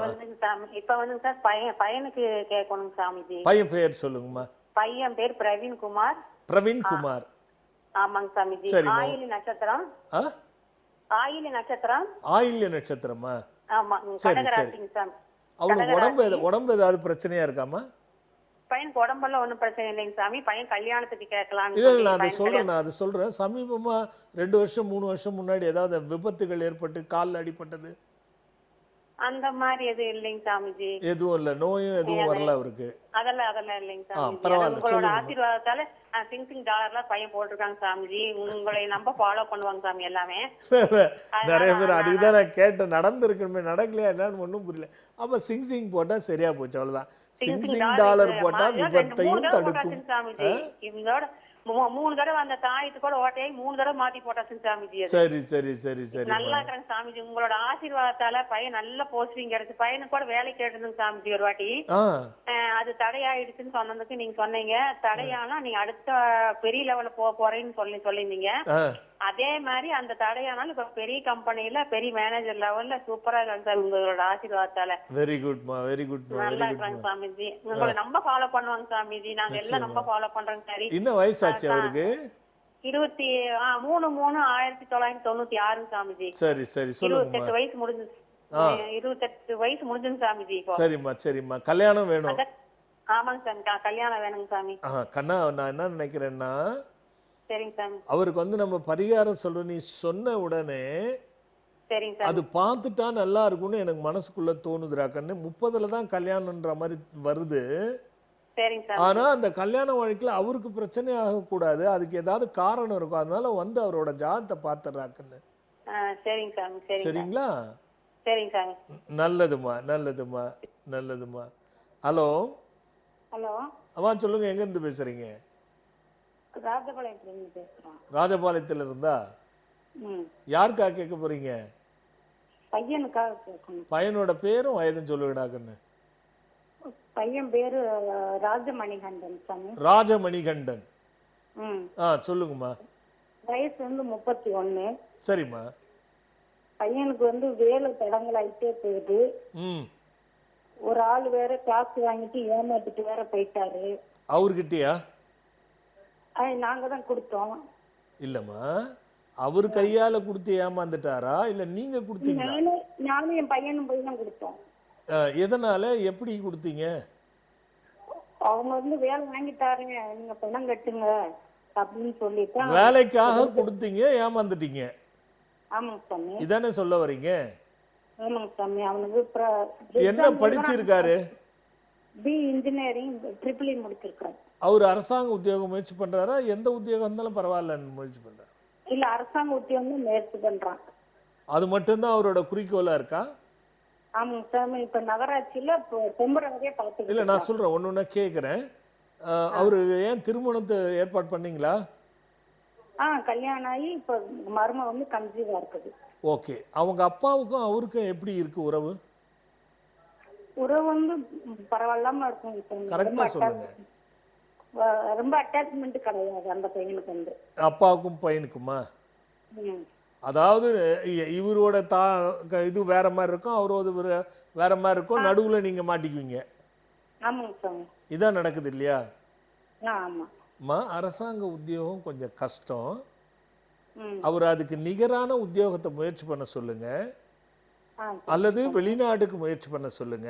இப்ப வந்து சார் பையனுக்கு கேட்கணும் சாமிஜி. பையன் பேர் சொல்லுங்கம்மா. பையன் பேர் பிரவீன் குமார். பிரவீன் குமார். ஆமாங்க சாமிஜி. ஆயிலி நட்சத்திரம். ஆயிலி நட்சத்திரம். ஆயில்ய நட்சத்திரமா? ஆமா. கடகராசிங்க சாமி. அவனுக்கு உடம்பு ஏதாவது பிரச்சனையா இருக்காமா? பையனுக்கு உடம்பெல்லாம் ஒன்றும் பிரச்சனை இல்லைங்க சாமி. பையன் கல்யாணத்துக்கு கேட்கலாம். இல்லை, நான் அதை சொல்றேன். சமீபமா 2 வருஷம் 3 வருஷம் முன்னாடி ஏதாவது விபத்துகள் ஏற்பட்டு காலில் அடிபட்டது அந்த மாதிரி எதுவும் இல்லைங்க சாமிஜி. எதுவும் இல்லை, நோயும் எதுவும் வரல அவருக்கு? அதெல்லாம் இல்லைங்க சாமிஜி. பரவாயில்ல, உங்களோட ஆசீர்வாதத்தால சிங் டாலர்லாம் பையன் போட்டிருக்காங்க சாமிஜி. உங்களை நம்ப ஃபாலோ பண்ணுவாங்க சாமி எல்லாமே. நிறைய பேர் அதுக்குதான் நான் கேட்டேன், நடந்திருக்கணுமே, நடக்கலையா என்னன்னு ஒன்றும் புரியல. அப்ப சிங் போட்டா சரியா போச்சு, அவ்வளவுதான். சிங் டாலர் போட்டா விபத்தையும் தடுக்கும் சாமிஜி. இதோட 3 தடவை அந்த தாயத்து கூட ஓட்டையை 3 தடவை மாத்தி போட்டாச்சுங்க சாமிஜி. சரி. நல்லா இருக்கிறேங்க சாமிஜி. உங்களோட ஆசீர்வாதத்தால பையன் நல்ல போஸ்டிங் கிடைச்சு, பையனுக்கு கூட வேலை கேட்டிருந்தேங்க சாமிஜி ஒரு வாட்டி. அது தடையாயிடுச்சுன்னு சொன்னதுக்கு நீங்க சொன்னீங்க, தடையானா நீங்க அடுத்த பெரிய லெவல்ல போறேன்னு சொல்லியிருந்தீங்க. அதே மாதிரி அந்த தடையானாலும் இப்ப பெரிய கம்பெனில பெரிய மேனேஜர் லெவல்ல சூப்பரா இருக்காங்க சார் உங்களோட ஆசீர்வாதத்தால. வெரி குட்மா, வெரி குட். நல்லா இருக்காங்க சாமிஜி. உங்களை நம்ம ஃபாலோ பண்ணுவாங்க சாமிஜி. நாங்க எல்லாம் நம்ம ஃபாலோ பண்றோங்க. சரி, என்ன வயசாச்சு அவருக்கு? 23/1996 சாமிஜி. சரி சொல்லுங்க. 28 வயசு முடிஞ்சு. 28 வயசு முடிஞ்சுங்க சாமிஜி. சரிம்மா. கல்யாணம் வேணும்? ஆமாங்க சாமி, கல்யாணம் வேணுங்க சாமி. கண்ணா, நான் என்ன நினைக்கிறேன்னா, சரிங்க சாமி, அவருக்கு வந்து நம்ம பரிகாரம் சொல்றோம், நீ சொன்ன உடனே சரிங்க சாமி, அது பார்த்துட்டா நல்லா இருக்கும்னு எனக்கு மனசுக்குள்ள தோணுதுரா கண்ணு. 30ல தான் கல்யாணம்ன்ற மாதிரி வருது. சரிங்க சாமி. ஆனா அந்த கல்யாண வாழ்க்கையில அவருக்கு பிரச்சனை ஆகக்கூடாது, அதுக்கு ஏதாவது காரணம் இருக்கும். அதனால வந்து அவரோட ஜாதகத்தை பார்த்துடுறா கண்ணு. சரிங்க சாமி. சரிங்களா? சரிங்க சாமி. நல்லதுமா. ஹலோ அம்மா சொல்லுங்க, எங்க இருந்து பேசுறீங்க? ராஜபாளையத்துல இருந்து பேசுறோம். ராஜபாளையத்துல இருந்தா? யாருக்கா கேட்க போறீங்க? பையனுக்காக கேட்கணும். பையனோட பேரும் வயதும் சொல்லுங்கடா கண்ணு. பையன் பேரு ராஜமணிகண்டன் சாமி. ராஜமணிகண்டன். சொல்லுங்கம்மா. வயசு வந்து 31. சரிம்மா. பையனுக்கு வந்து வேலை தடங்கலாயிட்டே போகுது. ஒரு ஆள் வேற காசு வாங்கிட்டு ஏமாத்திட்டு வேற போயிட்டாரு. அவர்கிட்டயா? நாங்க தான் கொடுத்தோம். இல்லம்மா, அவர் கையால கொடுத்து ஏமாந்துட்டாரா இல்ல நீங்க கொடுத்தீங்களா? நானும் என் பையனும் போய் தான் கொடுத்தோம். எதனால, எப்படி கொடுத்தீங்க? அவங்க வந்து வேலை வாங்கிட்டாருங்க, நீங்க பணம் கட்டுங்க அப்படின்னு சொல்லிட்டு. வேலைக்காக கொடுத்தீங்க, ஏமாந்துட்டீங்க. ஆமாங்க சாமி. இதானே சொல்ல வரீங்க? ஆமாங்க சாமி. அவனுக்கு என்ன படிச்சிருக்காரு? பி இன்ஜினியரிங் ட்ரிபிள் முடிச்சிருக்காரு. அவர் அரசாங்க உத்தியோகம் முயற்சி பண்றாரா? எந்த உத்தியோகம் இருந்தாலும் பரவாயில்லன்னு முயற்சி பண்றாரு? இல்ல, அரசாங்க உத்தியோகம் முயற்சி பண்றான். அது மட்டும்தான் அவரோட குறிக்கோளா இருக்கா? ஆமாங்க சாமி. இப்ப நகராட்சியில இப்போ டெம்பரவரியா பார்த்துக்கிட்டு இல்லை நான் சொல்கிறேன் ஒன்று ஒன்றா கேட்குறேன். அவர் ஏன் திருமணத்தை ஏற்பாடு பண்ணீங்களா? கல்யாணம் ஆகி இப்ப மருமக வந்து கன்சீவா இருக்குது. ஓகே. அவங்க அப்பாவுக்கும் அவருக்கும் எப்படி இருக்கு உறவு? உறவு வந்து பரவாயில்லாம இருக்கும். இப்ப கரெக்டாக சொல்லுங்க. ரொம்ப அட்டாச்மெண்ட் கிடையாது அந்த பையனுக்கு வந்து. அப்பாவுக்கும் பையனுக்குமா? ம். அதாவது இவரோட இது வேற மாதிரி இருக்கும், அவரோட வேற மாதிரி இருக்கும், நடுவில் நீங்கள் மாட்டிக்குவீங்க. ஆமாங்க சாமி. இதான் நடக்குது இல்லையா? ஆமா. அரசாங்க உத்தியோகம் கொஞ்சம் கஷ்டம். ம். அவர் அதுக்கு நிகரான உத்தியோகத்தை முயற்சி பண்ண சொல்லுங்க, அல்லது வெளிநாட்டுக்கு முயற்சி பண்ண சொல்லுங்க.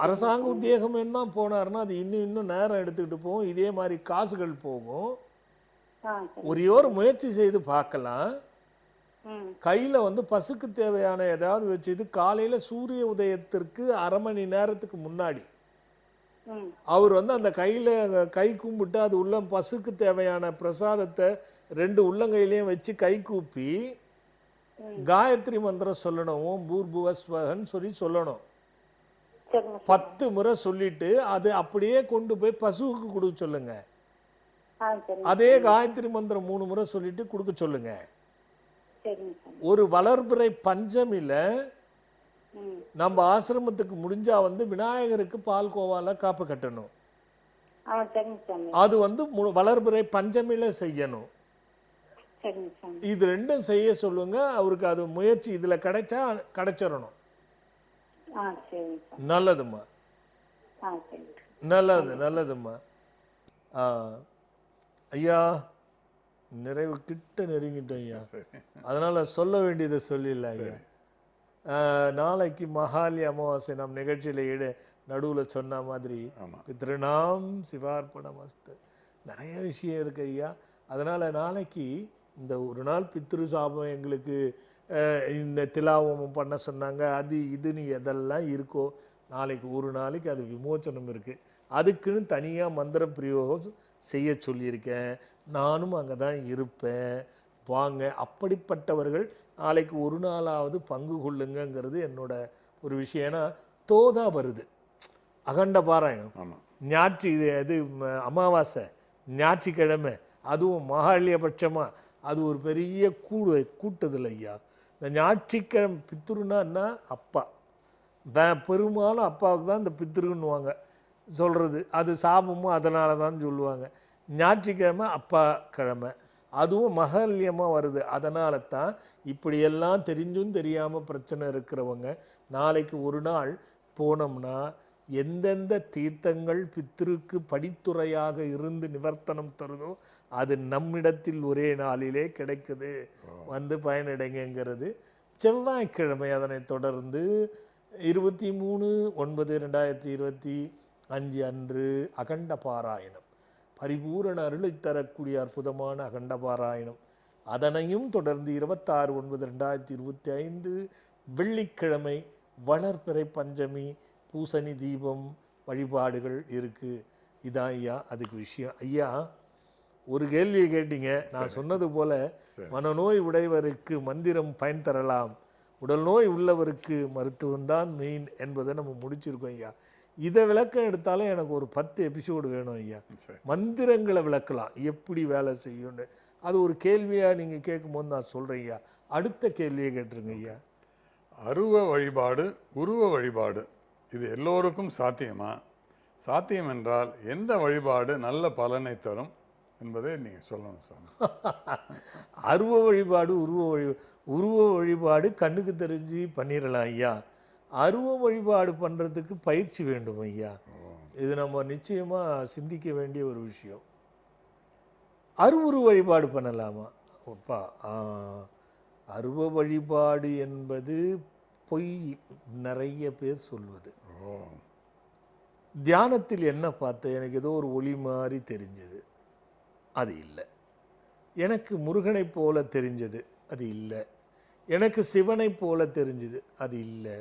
அரசாங்க உத்தியோகம் என்ன போனாருன்னா அது இன்னும் நேரம் எடுத்துக்கிட்டு போகும், இதே மாதிரி காசுகள் போகும். ஒரே ஒரு முயற்சி செய்து பார்க்கலாம். கையில் வந்து பசுக்கு தேவையான ஏதாவது வச்சுது காலையில் சூரிய உதயத்திற்கு அரை மணி நேரத்துக்கு முன்னாடி அவர் வந்து அந்த கையில் கை கும்பிட்டு அது உள்ள பசுக்கு தேவையான பிரசாதத்தை 2 உள்ளங்கையிலையும் வச்சு கை கூப்பி காயத்ரி மந்திரம் சொல்லணும். ஓம் பூர்புவஸ்வகன்னு சொல்லணும். 10 முறை சொல்லிட்டு அது அப்படியே கொண்டு போய் பசுவுக்கு கொடுக்க சொல்லுங்க. அதே காயத்ரி மந்திரம் 3 முறை சொல்லிட்டு கொடுக்க சொல்லுங்க. ஒரு வளர்பிறை பஞ்சமில நம்ம ஆசிரமத்துக்கு முடிஞ்சா வந்து விநாயகருக்கு பால் கோவால காப்பு கட்டணும். அது வந்து வளர்பிறை பஞ்சமில செய்யணும். இது 2ம் செய்ய சொல்லுங்க. அவருக்கு அது முயற்சி இதுல கிடைச்சா கிடைச்சிடணும். நல்லதும்மா, நல்லதும்மா. ஐயா நிறைவு கிட்ட நெருங்கிட்டோம் ஐயா. அதனால சொல்ல வேண்டியதை சொல்லிடல ஐயா. நாளைக்கு மகாலி அமாவாசை நம் நிகழ்ச்சியில நடுவில் சொன்ன மாதிரி பித்ருநாம் சிவார்ப்பணமஸ்து நிறைய விஷயம் இருக்கு ஐயா. அதனால நாளைக்கு இந்த ஒரு நாள் பித்ரு சாபம் எங்களுக்கு இந்த திலாவம் பண்ண சொன்னாங்க, அது இதுன்னு எதெல்லாம் இருக்கோ நாளைக்கு ஒரு நாளைக்கு அது விமோச்சனம் இருக்குது. அதுக்குன்னு தனியாக மந்திர பிரயோகம் செய்ய சொல்லியிருக்கேன். நானும் அங்கே தான் இருப்பேன். வாங்க, அப்படிப்பட்டவர்கள் நாளைக்கு ஒரு நாளாவது பங்கு கொள்ளுங்கிறது என்னோட ஒரு விஷயம். ஏன்னா தோதா வருது, அகண்ட பாராயணம், இது அமாவாசை ஞாயிற்றுக்கிழமை, அதுவும் மகாலியபட்சமாக அது ஒரு பெரிய கூட்டுதல் ஐயா. இந்த ஞாயிற்றுக்கிழமை பித்ருன்னா அப்பா பெரும்பாலும் அப்பாவுக்கு தான் இந்த பித்ருன்னுவாங்க சொல்கிறது. அது சாபமும் அதனால தான் சொல்லுவாங்க. ஞாயிற்றுக்கிழமை அப்பா கிழமை, அதுவும் மகல்யமாக வருது. அதனால தான் இப்படியெல்லாம் தெரிஞ்சும் தெரியாமல் பிரச்சனை இருக்கிறவங்க நாளைக்கு ஒரு நாள் போனோம்னா எந்தெந்த தீர்த்தங்கள் பித்ருக்கு படித்துறையாக இருந்து நிவர்த்தனம் தருதோ அது நம்மிடத்தில் ஒரே நாளிலே கிடைக்குது. வந்து பயனடைங்கிறது. செவ்வாய்க்கிழமை அதனை தொடர்ந்து 23/9/2025 அன்று அகண்ட பாராயணம், பரிபூரண அருளை தரக்கூடிய அற்புதமான அகண்ட பாராயணம். அதனையும் தொடர்ந்து 26/9/2025 வெள்ளிக்கிழமை வளர்பிறை பஞ்சமி பூசணி தீபம் வழிபாடுகள் இருக்குது. இதான் ஐயா அதுக்கு விஷயம். ஐயா ஒரு கேள்வியை கேட்டீங்க. நான் சொன்னது போல மனநோய் உடையவருக்கு மந்திரம் பயன் தரலாம், உடல் நோய் உள்ளவருக்கு மருத்துவம்தான் மெயின் என்பதை நம்ம முடிச்சிருக்கோம் ஐயா. இதை விளக்கம் எடுத்தாலும் எனக்கு ஒரு 10 எபிசோடு வேணும் ஐயா. மந்திரங்களை விளக்கலாம் எப்படி வேலை செய்யும்னு. அது ஒரு கேள்வியாக நீங்கள் கேட்கும்போது நான் சொல்கிறேன் ஐயா. அடுத்த கேள்வியை கேட்டுருங்க ஐயா. அருவ வழிபாடு, உருவ வழிபாடு இது எல்லோருக்கும் சாத்தியமா? சாத்தியம் என்றால் எந்த வழிபாடு நல்ல பலனை தரும் என்பதை நீங்கள் சொல்லணும் சாமி. அருவ வழிபாடு, உருவ வழிபாடு கண்ணுக்கு தெரிஞ்சு பண்ணிடலாம் ஐயா. அருவ வழிபாடு பண்ணுறதுக்கு பயிற்சி வேண்டும் ஐயா. இது நம்ம நிச்சயமாக சிந்திக்க வேண்டிய ஒரு விஷயம். அருவுரு வழிபாடு பண்ணலாமா? அப்பா அருவ வழிபாடு என்பது பொய் நிறைய பேர் சொல்வது. தியானத்தில் என்ன பார்த்தேன், எனக்கு ஏதோ ஒரு ஒளி மாதிரி தெரிஞ்சது, அது இல்லை. எனக்கு முருகனை போல தெரிஞ்சது, அது இல்லை. எனக்கு சிவனை போல தெரிஞ்சது, அது இல்லை.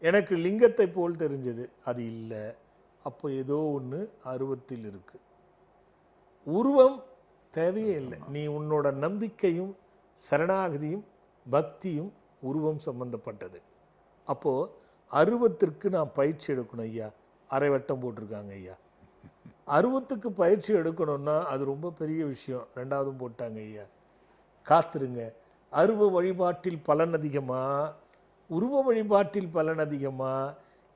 எனக்கு லிங்கத்தை போல் தெரிஞ்சது, அது இல்லை. அப்போ ஏதோ ஒன்று அருவத்தில் இருக்கு. உருவம் தேவையே இல்லை. நீ உன்னோட நம்பிக்கையும் சரணாகதியும் பக்தியும் உருவம் சம்பந்தப்பட்டது. அப்போது அருவத்திற்கு நான் பயிற்சி எடுக்கணும் ஐயா. அரை வட்டம் போட்டிருக்காங்க ஐயா. அருவத்துக்கு பயிற்சி எடுக்கணும்னா அது ரொம்ப பெரிய விஷயம். 2வதும் போட்டாங்க ஐயா. காத்துருங்க. அருவ வழிபாட்டில் பலன் அதிகமா, உருவ வழிபாட்டில் பலன் அதிகமா,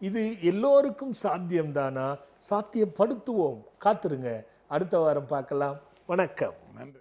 இது எல்லோருக்கும் சாத்தியம்தானா? சாத்தியப்படுத்துவோம். காத்துருங்க. அடுத்த வாரம் பார்க்கலாம். வணக்கம். நன்றி.